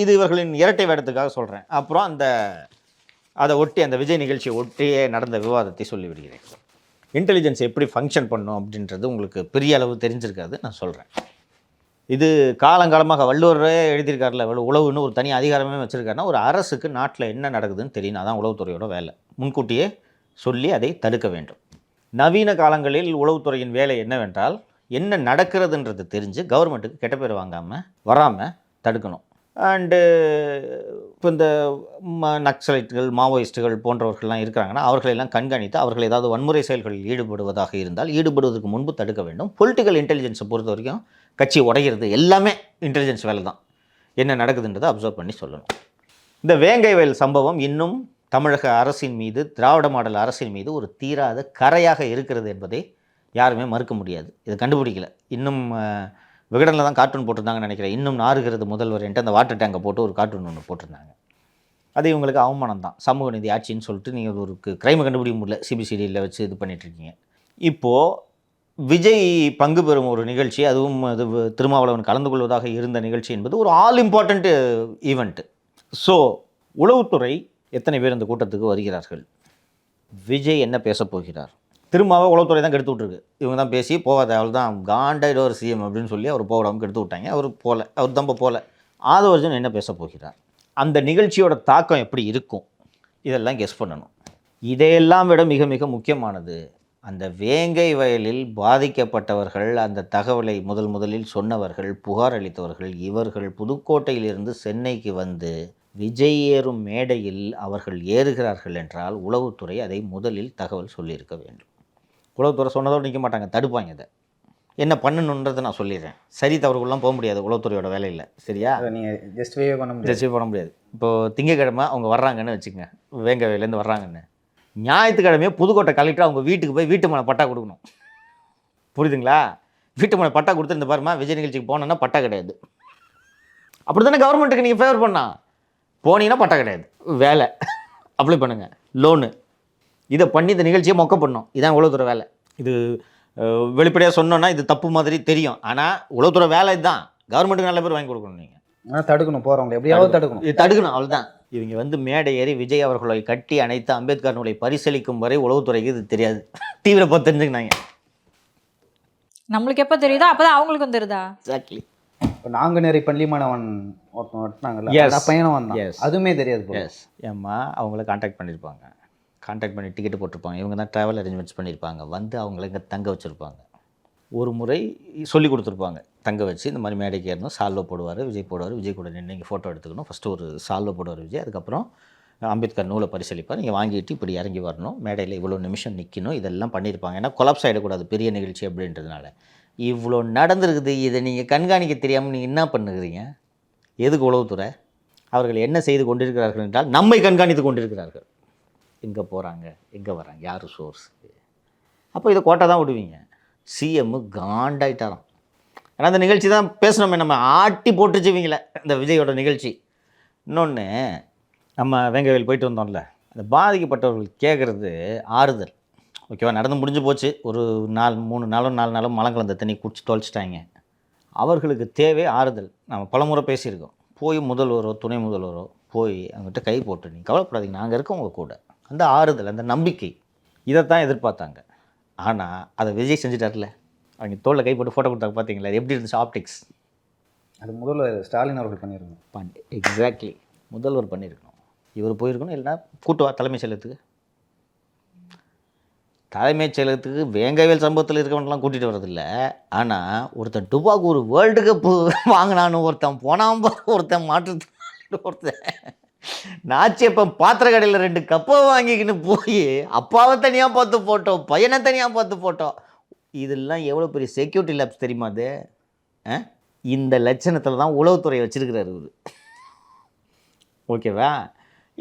இது இவர்களின் இரட்டை வேடத்துக்காக சொல்கிறேன். அப்புறம் அதை ஒட்டி, அந்த விஜய் நிகழ்ச்சியை ஒட்டியே நடந்த விவாதத்தை சொல்லிவிடுகிறேன். இன்டெலிஜென்ஸ் எப்படி ஃபங்க்ஷன் பண்ணும் அப்படின்றது உங்களுக்கு பெரிய அளவு தெரிஞ்சிருக்காது, நான் சொல்கிறேன். இது காலங்காலமாக வள்ளுவரே எழுதியிருக்காருல, உளவுன்னு ஒரு தனி அதிகாரமே வச்சுருக்காருன்னா, ஒரு அரசுக்கு நாட்டில் என்ன நடக்குதுன்னு தெரியும். அதான் உளவுத்துறையோட வேலை. முன்கூட்டியே சொல்லி அதை தடுக்க வேண்டும். நவீன காலங்களில் உளவுத்துறையின் வேலை என்னவென்றால், என்ன நடக்கிறதுன்றது தெரிஞ்சு கவர்மெண்ட்டுக்கு கெட்ட பேர் வராமல் தடுக்கணும். அண்டு இப்போ இந்த நக்சலைட்டுகள், மாவோயிஸ்ட்டுகள் போன்றவர்கள்லாம் இருக்கிறாங்கன்னா அவர்களெல்லாம் கண்காணித்து அவர்கள் ஏதாவது வன்முறை செயல்களில் ஈடுபடுவதாக இருந்தால் ஈடுபடுவதற்கு முன்பு தடுக்க வேண்டும். பொலிட்டிக்கல் இன்டெலிஜென்ஸை பொறுத்த வரைக்கும் கட்சி உடைகிறது எல்லாமே இன்டெலிஜென்ஸ் வேலை தான். என்ன நடக்குதுன்றதை அப்சர்வ் பண்ணி சொல்லணும். இந்த வேங்கை வயல் சம்பவம் இன்னும் தமிழக அரசின் மீது, திராவிட மாடல் அரசின் மீது ஒரு தீராத கரையாக இருக்கிறது என்பதை யாருமே மறுக்க முடியாது. இதை கண்டுபிடிக்கல. இன்னும் விகடனில் தான் கார்ட்டூன் போட்டிருந்தாங்கன்னு நினைக்கிறேன். இன்னும் நாறுகிறது முதல்வர்ன்ட்டு அந்த வாட்டர் டேங்கை போட்டு ஒரு கார்ட்டூன் ஒன்று போட்டிருந்தாங்க. அது இவங்களுக்கு அவமானம் தான். சமூக நீதி ஆட்சின்னு சொல்லிட்டு நீங்கள் ஒரு கிரைமை கண்டுபிடிக்க முடியல. சிபிசிடியில் வச்சு இது பண்ணிகிட்ருக்கீங்க. இப்போது விஜய் பங்கு பெறும் ஒரு நிகழ்ச்சி, அதுவும் அது திருமாவளவன் கலந்து கொள்வதாக இருந்த நிகழ்ச்சி என்பது ஒரு ஆல் இம்பார்ட்டண்ட் ஈவெண்ட்டு. ஸோ உளவுத்துறை எத்தனை பேர் இந்த கூட்டத்துக்கு வருகிறார்கள்? விஜய் என்ன பேச போகிறார்? திருமாவை உளவுத்துறை தான் கெடுத்து விட்ருக்கு. இவங்க தான் பேசி போகாத, அவள் தான் காண்டாயிட ஒரு சிஎம் அப்படின்னு சொல்லி அவர் போடாமல் கெடுத்து விட்டாங்க. அவர் தம்ப போல. ஆதவர்ஜன் என்ன பேச போகிறார்? அந்த நிகழ்ச்சியோட தாக்கம் எப்படி இருக்கும்? இதெல்லாம் கெஸ் பண்ணணும். இதையெல்லாம் விட மிக மிக முக்கியமானது, அந்த வேங்கை வயலில் பாதிக்கப்பட்டவர்கள், அந்த தகவலை முதலில் சொன்னவர்கள், புகார் அளித்தவர்கள், இவர்கள் புதுக்கோட்டையிலிருந்து சென்னைக்கு வந்து விஜய் ஏறும் மேடையில் அவர்கள் ஏறுகிறார்கள் என்றால் உளவுத்துறை அதை முதலில் தகவல் சொல்லியிருக்க வேண்டும். உளவுத்துறை சொன்னதோடு நிற்க மாட்டாங்க, தடுப்பாங்க. இதை என்ன பண்ணணுன்றதை நான் சொல்லிடுறேன். சரி தவறுகள்லாம் போக முடியாது உளவுத்துறையோட வேலையில். சரியா? நீங்கள் ஜஸ்டிஃபை பண்ண முடியாது. இப்போது திங்கக்கிழமை அவங்க வர்றாங்கன்னு வச்சுக்கங்க, வேங்கை வயலேருந்து வர்றாங்கன்னு, ஞாயிற்றுக்கிழமையே புதுக்கோட்டை கலெக்டர் அவங்க வீட்டுக்கு போய் வீட்டு மனை பட்டா கொடுக்கணும். புரியுதுங்களா? வீட்டு மனை பட்டா கொடுத்து இந்த பாருமா விஜய் நிகழ்ச்சிக்கு போனோன்னா பட்டா கிடையாது. அப்படி தானே கவர்மெண்ட்டுக்கு நீங்கள் ஃபேவர் பண்ணா. போனீங்கன்னா பட்டா கிடையாது. வேலை அப்ளை பண்ணுங்கள், லோனு, இதை பண்ணி இந்த நிகழ்ச்சியை மொக்க பண்ணணும். இதான் உளவுத்துறை வேலை. இது வெளிப்படையாக சொன்னோன்னா இது தப்பு மாதிரி தெரியும். ஆனால் உளவுத்துறை வேலை இதுதான். கவர்மெண்ட்டுக்கு நல்ல பேர் வாங்கி கொடுக்கணும். நீங்கள் ஆனால் தடுக்கணும், போகிறவங்க எப்படியாவது தடுக்கணும். இது தடுக்கணும், அவ்வளோதான். இவங்க வந்து மேடை ஏறி விஜய் அவர்களை கட்டி அணைத்து அம்பேத்கர் நூலை பரிசீலிக்கும் வரை உளவுத்துறைக்கு இது தெரியாது. டிவியில் பார்த்து தெரிஞ்சுக்கினாங்க. நம்மளுக்கு எப்போ தெரியுதோ அப்போ தான் அவங்களுக்கும் தெரியுதா? எக்ஸாக்ட்லி. இப்போ நாங்குநேரி பள்ளிமானவன் ஒருத்தன் வெட்டினாங்கல்ல, பையனும் வந்தான், அதுவுமே தெரியாது. எஸ், ஏம்மா அவங்கள கான்டாக்ட் பண்ணியிருப்பாங்க, கான்டாக்ட் பண்ணி டிக்கெட்டு போட்டிருப்பாங்க, இவங்க தான் ட்ராவல் அரேஞ்ச்மெண்ட்ஸ் பண்ணியிருப்பாங்க, வந்து அவங்கள இங்கே தங்க வச்சுருப்பாங்க. ஒரு முறை சொல்லி கொடுத்துருப்பாங்க, தங்க வச்சு இந்த மாதிரி மேடைக்கு ஏறணும், சால்வை போடுவார் விஜய், விஜய் கூட நின்று நீங்கள் ஃபோட்டோ எடுத்துக்கணும். ஃபஸ்ட்டு ஒரு சால்வை போடுவார் விஜய், அதுக்கப்புறம் அம்பேத்கர் நூலை பரிசீலிப்பார், நீங்கள் வாங்கிட்டு இப்படி இறங்கி வரணும், மேடையில் இவ்வளோ நிமிஷம் நிற்கணும், இதெல்லாம் பண்ணியிருப்பாங்க. ஏன்னா கொலாப்ஸ் ஆகிடக்கூடாது பெரிய நிகழ்ச்சி அப்படின்றதுனால. இவ்வளோ நடந்திருக்குது. இதை நீங்கள் கண்காணிக்க தெரியாமல் நீங்கள் என்ன பண்ணுகிறீங்க? எதுக்கு உளவுத்துறை? அவர்கள் என்ன செய்து கொண்டிருக்கிறார்கள் என்றால் நம்மை கண்காணித்து கொண்டிருக்கிறார்கள். எங்கே போகிறாங்க, எங்கே வராங்க, யார் சோர்ஸ். அப்போ இதை கோட்டை தான் விடுவீங்க. சிஎம்மு காண்டாயிட்டாராம். ஏன்னா அந்த நிகழ்ச்சி தான் பேசணுமே, நம்ம ஆட்டி போட்டுச்சுவீங்களே இந்த விஜயோட நிகழ்ச்சி. இன்னொன்று, நம்ம வேங்கவேல் போயிட்டு வந்தோம்ல, அந்த பாதிக்கப்பட்டவர்கள் கேட்குறது ஆறுதல். ஓகேவா, நடந்து முடிஞ்சு போச்சு. ஒரு 3 நாளும் 4 நாளும் மழை கலந்த தண்ணி குடிச்சு தொலைச்சிட்டாங்க. அவர்களுக்கு தேவை ஆறுதல். நம்ம பலமுறை பேசியிருக்கோம். போய் முதல்வரோ துணை முதல்வரோ போய் அவங்ககிட்ட கை போட்டு, நீங்கள் கவலைப்படாதீங்க, நாங்கள் இருக்கோம் உங்கள் கூட, அந்த ஆறுதல், அந்த நம்பிக்கை, இதைத்தான் எதிர்பார்த்தாங்க. ஆனால் அதை விஜய் செஞ்சுட்டார்ல. அவங்க தோளில் கை போட்டு ஃபோட்டோ கொடுத்தாங்க, பார்த்தீங்களா? எப்படி இருந்துச்சு ஆப்டிக்ஸ்? அது முதல்வர் ஸ்டாலின் அவர்கள் பண்ணியிருக்கணும். எக்ஸாக்ட்லி, முதல்வர் பண்ணியிருக்கணும். இவர் போயிருக்கணும். இல்லைன்னா கூட்டுவா தலைமைச் செயலகத்துக்கு. தலைமைச் செயலகத்துக்கு வேங்கவேல் சம்பவத்தில் இருக்கவன்லாம் கூட்டிகிட்டு வரதில்லை. ஆனால் ஒருத்தன் டுபாக்கு ஒரு வேர்ல்டு கப்பு வாங்கினான்னு ஒருத்தன் போனான், ஒருத்தன் ஒருத்தன் நாச்சியப்பன் பாத்திர கடையில் 2 கப்பை வாங்கிக்கின்னு போய் அப்பாவை தனியாக பார்த்து போட்டோம், பையனை தனியாக பார்த்து போட்டோம். இதெல்லாம் எவ்வளோ பெரிய செக்யூரிட்டி லேப்ஸ் தெரியுமா? அது இந்த லட்சணத்தில் தான் உளவுத்துறையை வச்சுருக்கிறார் இவர். ஓகேவா?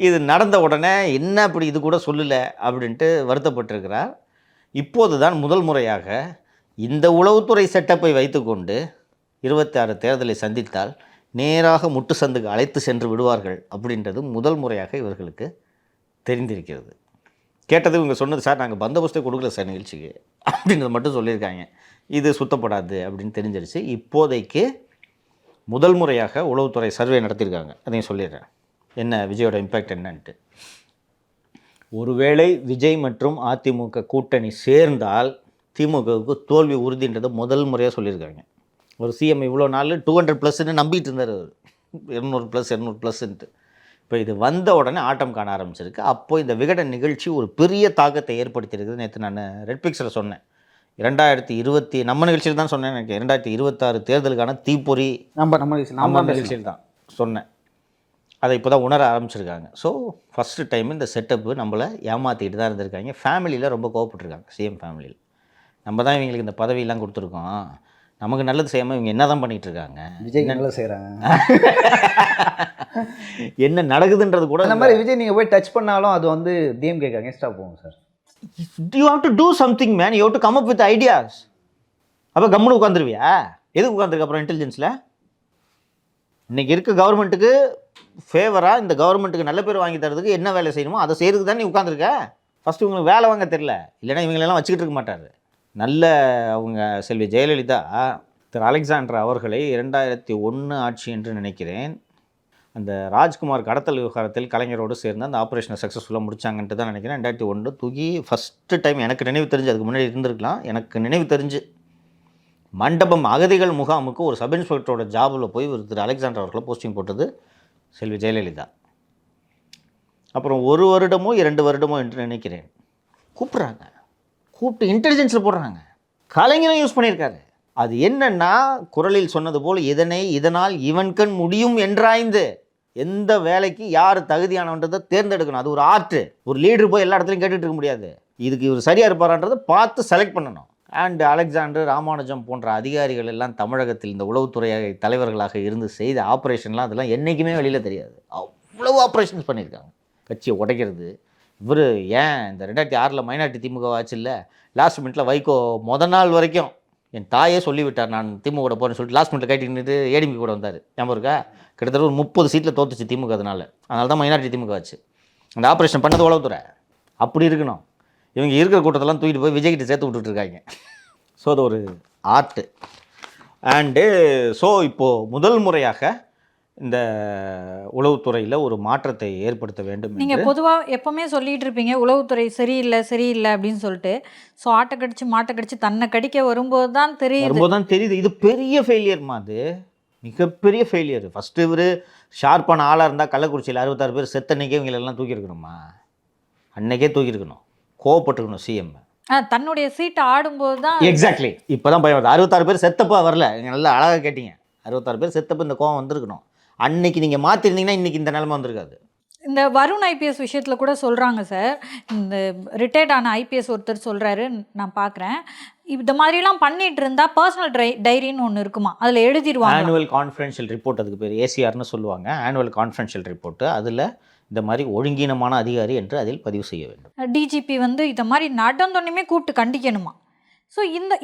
இது நடந்த உடனே என்ன அப்படி இது கூட சொல்லலை அப்படின்ட்டு வருத்தப்பட்டிருக்கிறார். இப்போது தான் முதல் முறையாக இந்த உளவுத்துறை செட்டப்பை வைத்துக்கொண்டு 26 தேர்தலை சந்தித்தால் நேராக முட்டு சந்துக்கு அழைத்து சென்று விடுவார்கள் அப்படின்றது முதல் முறையாக இவர்களுக்கு தெரிந்திருக்கிறது. கேட்டது இவங்க சொன்னது, சார் நாங்கள் பந்தோபஸ்தே கொடுக்கல சார் நிகழ்ச்சிக்கு அப்படின்றது மட்டும் சொல்லியிருக்காங்க. இது சுத்தப்படாது அப்படின்னு தெரிஞ்சிருச்சு. இப்போதைக்கு முதல் முறையாக உளவுத்துறை சர்வே நடத்தியிருக்காங்க. அதையும் சொல்லிடுறேன், என்ன விஜயோட இம்பேக்ட் என்னன்ட்டு. ஒருவேளை விஜய் மற்றும் அதிமுக கூட்டணி சேர்ந்தால் திமுகவுக்கு தோல்வி உறுதின்றதை முதல் முறையாக சொல்லியிருக்காங்க. ஒரு சிஎம் இவ்வளோ நாள் 200+ நம்பிட்டு இருந்தார், 200+200+ன்ட்டு. இப்போ இது வந்த உடனே ஆட்டம் காண ஆரம்பிச்சிருக்கு. அப்போது இந்த விகடன் நிகழ்ச்சி ஒரு பெரிய தாக்கத்தை ஏற்படுத்தியிருக்குது. நேற்று நான் ரெட் பிக்ஸில் சொன்னேன், 2020 நம்ம நிகழ்ச்சியில் தான் சொன்னேன், எனக்கு 2026 தேர்தலுக்கான தீப்பொறி நம்ம நிகழ்ச்சியில் தான் சொன்னேன். அதை இப்போ தான் உணர ஆரம்பிச்சிருக்காங்க. ஸோ ஃபஸ்ட்டு டைம் இந்த செட்டப்பு நம்மளை ஏமாற்றிக்கிட்டு தான் இருந்திருக்காங்க. ஃபேமிலியில் ரொம்ப கோவப்பட்டிருக்காங்க, சிஎம் ஃபேமிலியில். நம்ம தான் இவங்களுக்கு இந்த பதவியெல்லாம் கொடுத்துருக்கோம், நமக்கு நல்லது செய்யாமல் இவங்க என்ன தான் பண்ணிகிட்டு இருக்காங்க, விஜய் நல்லது செய்கிறாங்க என்ன நடக்குதுன்றது கூட அந்த மாதிரி விஜய் நீங்கள் போய் டச் பண்ணாலும் அது வந்து டிஎம்கேக்கு அகேன்ஸ்டாக போகும் sir. You have to do something man, you have to come up with ideas. அப்போ கம்முன்னு உட்காந்துருவியா? எதுக்கு உட்காந்துருக்கு அப்புறம் இன்டெலிஜென்ஸில்? இன்றைக்கி இருக்க கவர்மெண்ட்டுக்கு ஃபேவராக இந்த கவர்மெண்ட்டுக்கு நல்ல பேர் வாங்கி தரதுக்கு என்ன வேலை செய்யணுமோ அதை செய்கிறதுக்கு தான் நீ உட்காந்துருக்க. ஃபஸ்ட்டு இவங்களுக்கு வேலை வாங்க தெரில, இல்லைன்னா இவங்களெல்லாம் வச்சுக்கிட்டு இருக்க மாட்டார். நல்ல அவங்க செல்வி ஜெயலலிதா திரு அலெக்சாண்டர் அவர்களை 2001 ஆட்சி என்று நினைக்கிறேன், அந்த ராஜ்குமார் கடத்தல் விவகாரத்தில் கலைஞரோடு சேர்ந்து அந்த ஆப்ரேஷனை சக்ஸஸ்ஃபுல்லாக முடிச்சாங்கன்ட்டு தான் நினைக்கிறேன். 2001 தூக்கி ஃபஸ்ட்டு டைம் எனக்கு நினைவு தெரிஞ்சு, அதுக்கு முன்னாடி இருந்திருக்கலாம், எனக்கு நினைவு தெரிஞ்சு மண்டபம் அகதிகள் முகாமுக்கு ஒரு சப் இன்ஸ்பெக்டரோட ஜாபில் போய் ஒரு திரு அலெக்சாண்டர் அவர்களை போஸ்டிங் போட்டது செல்வி ஜெயலலிதா. அப்புறம் 1 வருடமோ 2 வருடமோ என்று நினைக்கிறேன் கூப்பிட்றாங்க, கூப்பிட்டு இன்டெலிஜென்ஸில் போடுறாங்க. கலைஞரும் யூஸ் பண்ணியிருக்காரு. அது என்னன்னா, குறளில் சொன்னது போல் இதனால் இவன்கண் முடியும் என்றாய்ந்து எந்த வேலைக்கு யார் தகுதியானவன்றதை தேர்ந்தெடுக்கணும். அது ஒரு ஆர்ட்டு. ஒரு லீடர் போய் எல்லா இடத்துலையும் கேட்டுட்டு இருக்க முடியாது. இதுக்கு இவர் சரியாக இருப்பாரான்றதை பார்த்து செலக்ட் பண்ணணும். அண்ட் அலெக்சாண்டர் ராமானுஜம் போன்ற அதிகாரிகள் எல்லாம் தமிழகத்தில் இந்த உளவுத்துறை தலைவர்களாக இருந்து செய்த ஆப்ரேஷன்லாம் அதெல்லாம் என்றைக்குமே வெளியில் தெரியாது. அவ்வளவு ஆப்ரேஷன்ஸ் பண்ணியிருக்காங்க. கட்சியை உடைக்கிறது. இவர் ஏன் இந்த 2006 மைனாரிட்டி திமுக ஆச்சு இல்லை, லாஸ்ட் மினிட்ல வைகோ நாள் வரைக்கும் என் தாயே சொல்லிவிட்டார் நான் திமுக கூட போகிறேன்னு சொல்லிட்டு லாஸ்ட் மினிட்ல கைட்டிட்டு ஏடிமி கூட வந்தார். ஞாபகம் இருக்கா? கிட்டத்தட்ட ஒரு 30 சீட்டில் தோத்துச்சு திமுக. அதனால தான் மைனாரிட்டி திமுக ஆச்சு. அந்த ஆப்ரேஷன் பண்ணது உளவுத்துறை. அப்படி இருக்கணும். இவங்க இருக்கிற கூட்டத்தெல்லாம் தூக்கிட்டு போய் விஜய்கிட்ட சேர்த்து விட்டுட்ருக்காங்க. ஸோ அது ஒரு ஆர்ட்டு. அண்டு ஸோ இப்போது முதல் முறையாக இந்த உளவுத்துறையில் ஒரு மாற்றத்தை ஏற்படுத்த வேண்டும். நீங்கள் பொதுவாக எப்போவுமே சொல்லிகிட்டு இருப்பீங்க உளவுத்துறை சரியில்லை அப்படின்னு சொல்லிட்டு. ஸோ ஆட்டை கடிச்சு மாட்டை கடிச்சு தன்னை கடிக்க வரும்போது தான் தெரியுது இது பெரிய ஃபெயிலியர்மா. அது மிகப்பெரிய ஃபெயிலியர். ஃபஸ்ட்டு இவர் ஷார்ப்பான ஆளாக இருந்தால் கள்ளக்குறிச்சியில் 66 பேர் செத்தன்னைக்கே இவங்களெல்லாம் தூக்கியிருக்கணுமா? அன்னைக்கே தூக்கியிருக்கணும். கோவப்பட்டுருக்கணும் சிஎம். தன்னுடைய சீட்டை ஆடும்போது தான். எக்ஸாக்ட்லி. இப்போ தான் பயம் வருது. 66 பேர் செத்தப்போ வரல. நீங்கள் நல்லா அழகாக கேட்டீங்க. 66 பேர் செத்தப்போ இந்த கோவம் வந்திருக்கணும். அன்னைக்கு நீங்கள் மாற்றிருந்தீங்கன்னா இன்றைக்கி இந்த நிலைமை வந்திருக்காது. இந்த வருண் ஐபிஎஸ் விஷயத்தில் கூட சொல்கிறாங்க சார். இந்த ரிட்டையர்ட் ஆன ஐபிஎஸ் ஒருத்தர் சொல்கிறாரு, நான் பார்க்குறேன், இந்த மாதிரிலாம் பண்ணிட்டு இருந்தால் பர்சனல் டைரின்னு ஒன்று இருக்குமா, அதில் எழுதிடுவாங்க. ஆனுவல் கான்ஃபிடென்ஷியல் ரிப்போர்ட், அதுக்கு பேர் ஏசிஆர்னு சொல்லுவாங்க. Annual confidential report. அதில் இந்த மாதிரி ஒழுங்கீனமான அதிகாரி என்று அதில் பதிவு செய்ய வேண்டும். டிஜிபி வந்து இந்த மாதிரி நடந்தோன்னுமே கூப்பிட்டு கண்டிக்கணுமா? ஸோ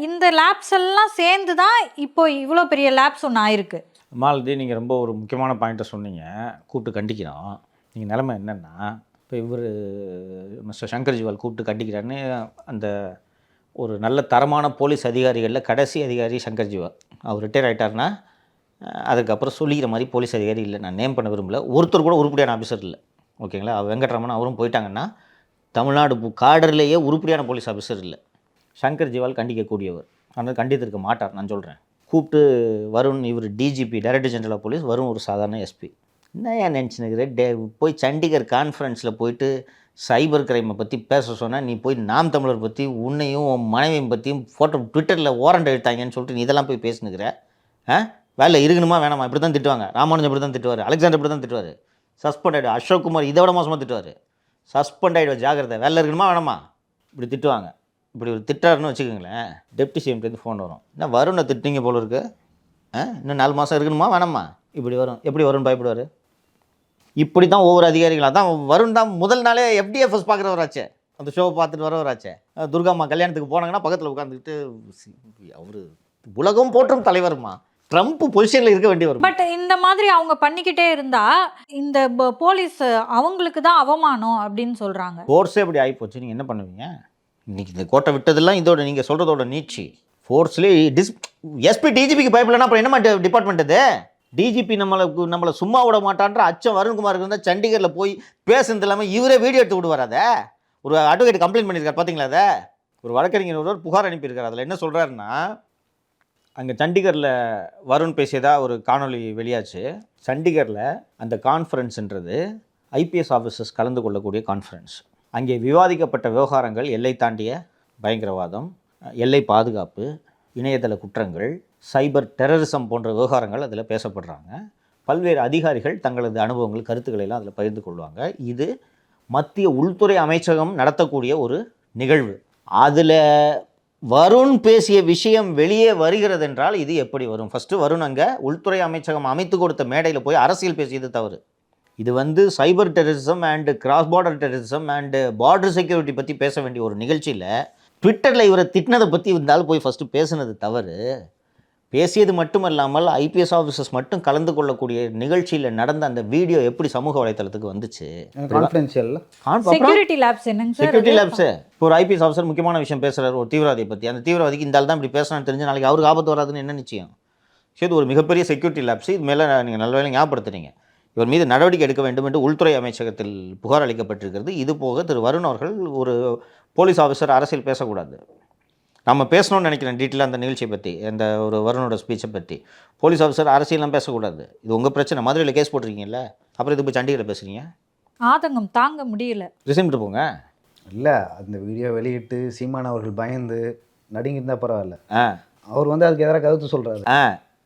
இந்த லேப்ஸ் எல்லாம் சேர்ந்து தான் இப்போ இவ்வளோ பெரிய லேப்ஸ் ஒன்று ஆயிருக்கு. மாலதி, நீங்கள் ரொம்ப ஒரு முக்கியமான பாயிண்ட்டை சொன்னீங்க. கூப்பிட்டு கண்டிக்கிறோம். நீங்கள் நிலைமை என்னென்னா, இப்போ இவர் மிஸ்டர் சங்கர்ஜிவால் கூப்பிட்டு கண்டிக்கிறாருன்னு அந்த ஒரு நல்ல தரமான போலீஸ் அதிகாரிகளில் கடைசி அதிகாரி சங்கர்ஜிவால். அவர் ரிட்டையர் ஆகிட்டார்னா அதுக்கப்புறம் சொல்லிக்கிற மாதிரி போலீஸ் அதிகாரி இல்லை. நான் நேம் பண்ண விரும்பல. ஒருத்தர் கூட உருப்படியான ஆஃபீஸர் இல்லை. ஓகேங்களா? வெங்கட்ரமன் அவரும் போயிட்டாங்கன்னா தமிழ்நாடு காடர்லேயே உருப்படியான போலீஸ் ஆஃபீஸர் இல்லை. சங்கர்ஜிவால் கண்டிக்கக்கூடியவர். ஆனால் கண்டித்திருக்க மாட்டார். நான் சொல்கிறேன். கூப்பிட்டு வருண், இவர் DGP director general of police, வரும் ஒரு சாதாரண எஸ்பி. என்ன நினச்சினுக்கிறேன், போய் சண்டிகர் கான்ஃபரன்ஸில் போயிட்டு சைபர் கிரைமை பற்றி பேச சொன்னால் நீ போய் நாம் தமிழர் பற்றி உன்னையும் உன் மனைவியும் பற்றியும் ஃபோட்டோ ட்விட்டரில் ஓரண்ட் எடுத்தாங்கன்னு சொல்லிட்டு நீ இதெல்லாம் போய் பேசுனுக்கிற. வேலை இருக்கணுமா வேணாமா? இப்படி தான் திட்டுவாங்க. ராமானுஜம் இப்படி தான் திட்டுவார். அலெக்சாண்டர் இப்படி தான் திட்டுவார். சஸ்பெண்ட் ஆகிடும். அசோக் குமார் இதை விட மோசமாக திட்டுவார். சஸ்பெண்ட் ஆகிடும், ஜாகிரதை. வேலை இருக்கணுமா வேணாமா? இப்படி திட்டுவாங்க. இப்படி ஒரு திட்டாருன்னு வச்சுக்கோங்களேன், டெப்டி சிஎம்லேருந்து ஃபோன் வரும். என்ன வருணை திட்டிங்க போல இருக்கு, இன்னும் 4 மாதம் இருக்கணுமா வேணாமா? இப்படி வரும். எப்படி வருண் பயப்படுவார்? இப்படி தான் ஒவ்வொரு அதிகாரிகளாக தான். வருண் தான் முதல் நாளே FDFS பார்க்குறவராச்சே, அந்த ஷோவை பார்த்துட்டு வரவராச்சே. துர்காம்மா கல்யாணத்துக்கு போனாங்கன்னா பக்கத்தில் உட்காந்துக்கிட்டு அவர் உலகம் போற்றும் தலைவருமா, ட்ரம்ப் பொசிஷனில் இருக்க வேண்டி வரும். பட் இந்த மாதிரி அவங்க பண்ணிக்கிட்டே இருந்தா இந்த போலீஸ் அவங்களுக்கு தான் அவமானம் அப்படின்னு சொல்கிறாங்க. ஃபோர்ஸே இப்படி ஆகிப்போச்சு. நீங்கள் என்ன பண்ணுவீங்க? இன்றைக்கி இந்த கோட்டை விட்டதெல்லாம் இதோட நீங்கள் சொல்கிறதோட நீட்சி. ஃபோர்ஸ்லேயே எஸ்பி டிஜிபிக்கு பயப்படலன்னா அப்புறம் என்னமா டிபார்ட்மெண்ட் அது? டிஜிபி நம்மளை சும்மா விட மாட்டான்ற அச்சம் வருண்குமாருக்கு இருந்தால் சண்டிகரில் போய் பேசுனது இல்லாமல் இவரே வீடியோ எடுத்து விடுவார். அதை ஒரு அட்வொகேட் கம்ப்ளைண்ட் பண்ணியிருக்காரு பார்த்தீங்களா? அதை ஒரு வழக்கறிஞர் ஒருவர் புகார் அனுப்பியிருக்கார். அதில் என்ன சொல்கிறாருன்னா, அங்கே சண்டிகரில் வருண் பேசியதாக ஒரு காணொலி வெளியாச்சு. சண்டிகரில் அந்த கான்ஃபரன்ஸுன்றது ஐபிஎஸ் ஆஃபீஸர்ஸ் கலந்து கொள்ளக்கூடிய கான்ஃபரன்ஸ். அங்கே விவாதிக்கப்பட்ட விவகாரங்கள் எல்லை தாண்டிய பயங்கரவாதம், எல்லை பாதுகாப்பு, இணையதள குற்றங்கள், சைபர் டெரரிசம் போன்ற விவகாரங்கள் அதில் பேசப்படுறாங்க. பல்வேறு அதிகாரிகள் தங்களது அனுபவங்கள், கருத்துக்களை எல்லாம் அதில் பகிர்ந்து கொள்வாங்க. இது மத்திய உள்துறை அமைச்சகம் நடத்தக்கூடிய ஒரு நிகழ்வு. அதில் வருண் பேசிய விஷயம் வெளியே வருகிறது என்றால் இது எப்படி வரும்? ஃபஸ்ட்டு வருண் அங்கே உள்துறை அமைச்சகம் அமைத்து கொடுத்த மேடையில் போய் அரசியல் பேசியது தவறு. இது வந்து cyber terrorism and cross border terrorism and border security பற்றி பேச வேண்டிய ஒரு நிகழ்ச்சியில் ட்விட்டரில் இவரை திட்டினதை பற்றி இருந்தாலும் போய் ஃபஸ்ட்டு பேசுனது தவறு. பேசியது மட்டுமல்லாமல் ஐபிஎஸ் ஆஃபீஸர்ஸ் மட்டும் கலந்து கொள்ளக்கூடிய நிகழ்ச்சியில் நடந்த அந்த வீடியோ எப்படி சமூக வலைத்தளத்துக்கு வந்துச்சு? கான்ஃபிடென்ஷியல் செக்யூரிட்டி லேப்ஸ் என்னங்க சார்? Security lapse. இப்போ ஒரு ஐபிஎஸ் ஆஃபீஸர் முக்கியமான விஷயம் பேசுகிறார் ஒரு தீவிரவாதியை பற்றி. அந்த தீவிரவாதிக்கு இந்த ஆள் தான் இப்படி பேசுகிறான்னு தெரிஞ்சு நாளைக்கு அவருக்கு ஆபத்து வராதுன்னு என்ன நிச்சயம்? சரி, இது ஒரு மிகப்பெரிய செக்யூரிட்டி லேப்ஸ். இது மேலே நீங்கள் நல்ல வேலை ஞாபகப்படுத்துறீங்க. இவர் மீது நடவடிக்கை எடுக்க வேண்டும் என்று உள்துறை அமைச்சகத்தில் புகார் அளிக்கப்பட்டிருக்கிறது. இது போக திரு வருண் அவர்கள் ஒரு போலீஸ் ஆஃபீஸர் அரசியல் பேசக்கூடாது. நம்ம பேசணும்னு நினைக்கிறேன் டீட்டெயிலாக அந்த நிகழ்ச்சியை பற்றி, அந்த ஒரு வருணோட ஸ்பீச்சை பற்றி. போலீஸ் ஆஃபீஸர் அரசியல்லாம் பேசக்கூடாது. இது உங்கள் பிரச்சனை. மதுரையில் கேஸ் போட்டிருக்கீங்கல்ல, அப்புறம் இது போய் சண்டிகரில் பேசுகிறீங்க. ஆதங்கம் தாங்க முடியல. ரிசைன்ட்டு போங்க. இல்லை, அந்த வீடியோ வெளியிட்டு சீமான் அவர்கள் பயந்து நடுங்கிருந்தால் பரவாயில்ல. ஆ, அவர் வந்து அதுக்கு எதிராக கருத்து சொல்கிறாரு.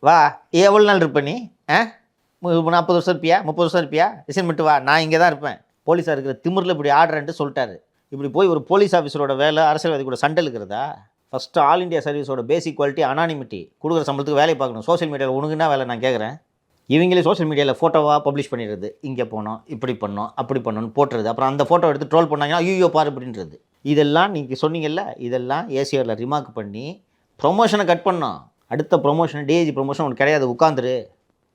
வா, எவ்வளோ நாள் இருப்ப நீ? 40 வருஷம் இருப்பியா, 30 வருஷம் இருப்பியா? ரிசைன் பண்ணிட்டு வா, நான் இங்கே தான் இருப்பேன். போலீஸாக இருக்கிற திமிரில் இப்படி ஆடுறேன்ட்டு சொல்லிட்டாரு. இப்படி போய் ஒரு போலீஸ் ஆஃபீஸரோட வேலை அரசியல்வாதி கூட சண்டை இருக்கிறதா? ஃபஸ்ட்டு ஆல் இண்டியா சர்வீஸோட பேசிக் குவாலிட்டி அனானிமிட்டி. கொடுக்குற சம்பளத்துக்கு வேலையை பார்க்கணும். சோஷியல் மீடியாவில் உனக்குன்னா வேலை நான் கேட்குறேன். இவங்களே சோஷியல் மீடியாவில் ஃபோட்டோவாக பப்ளிஷ் பண்ணிடுறது. இங்கே போனோம், இப்படி பண்ணோம், அப்படி பண்ணோன்னு போட்டுறது. அப்புறம் அந்த ஃபோட்டோ எடுத்து ட்ரோல் பண்ணாங்கன்னா ஐயோ பாரு அப்படின்றது. இதெல்லாம் நீங்கள் சொன்னீங்கல்ல, இதெல்லாம் ஏசிஆரில் ரிமார்க் பண்ணி ப்ரொமோஷனை கட் பண்ணோம். அடுத்த ப்ரொமோஷன் டிஐஜி ப்ரொமோஷன் உனக்கு கிடையாது, உட்காந்துரு,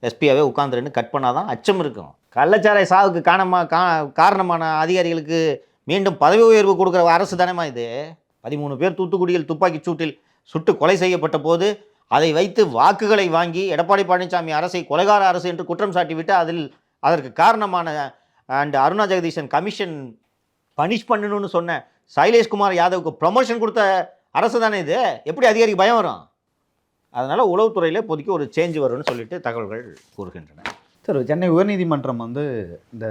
எஸ்பியாவே உட்காந்துருன்னு கட் பண்ணால் தான் அச்சம் இருக்கும். கள்ளச்சாராய சாவுக்கு காரணமான அதிகாரிகளுக்கு மீண்டும் பதவி உயர்வு கொடுக்குற அரசு தானேமா இது? 13 பேர் தூத்துக்குடியில் துப்பாக்கி சூட்டில் சுட்டு கொலை செய்யப்பட்ட போது அதை வைத்து வாக்குகளை வாங்கி எடப்பாடி பழனிசாமி அரசை கொலைகார அரசு என்று குற்றம் சாட்டிவிட்டு அதற்கு காரணமான and Aruna Jagadeesan commission punish பண்ணணும்னு சொன்ன சைலேஷ்குமார் யாதவுக்கு ப்ரமோஷன் கொடுத்த அரசு தானே இது? எப்படி அதிகாரிக்கு பயம் வரும்? அதனால் உளவுத்துறையில் இப்போதைக்கு ஒரு சேஞ்ச் வரும்னு சொல்லிட்டு தகவல்கள் கூறுகின்றன. சார், சென்னை உயர்நீதிமன்றம் வந்து இந்த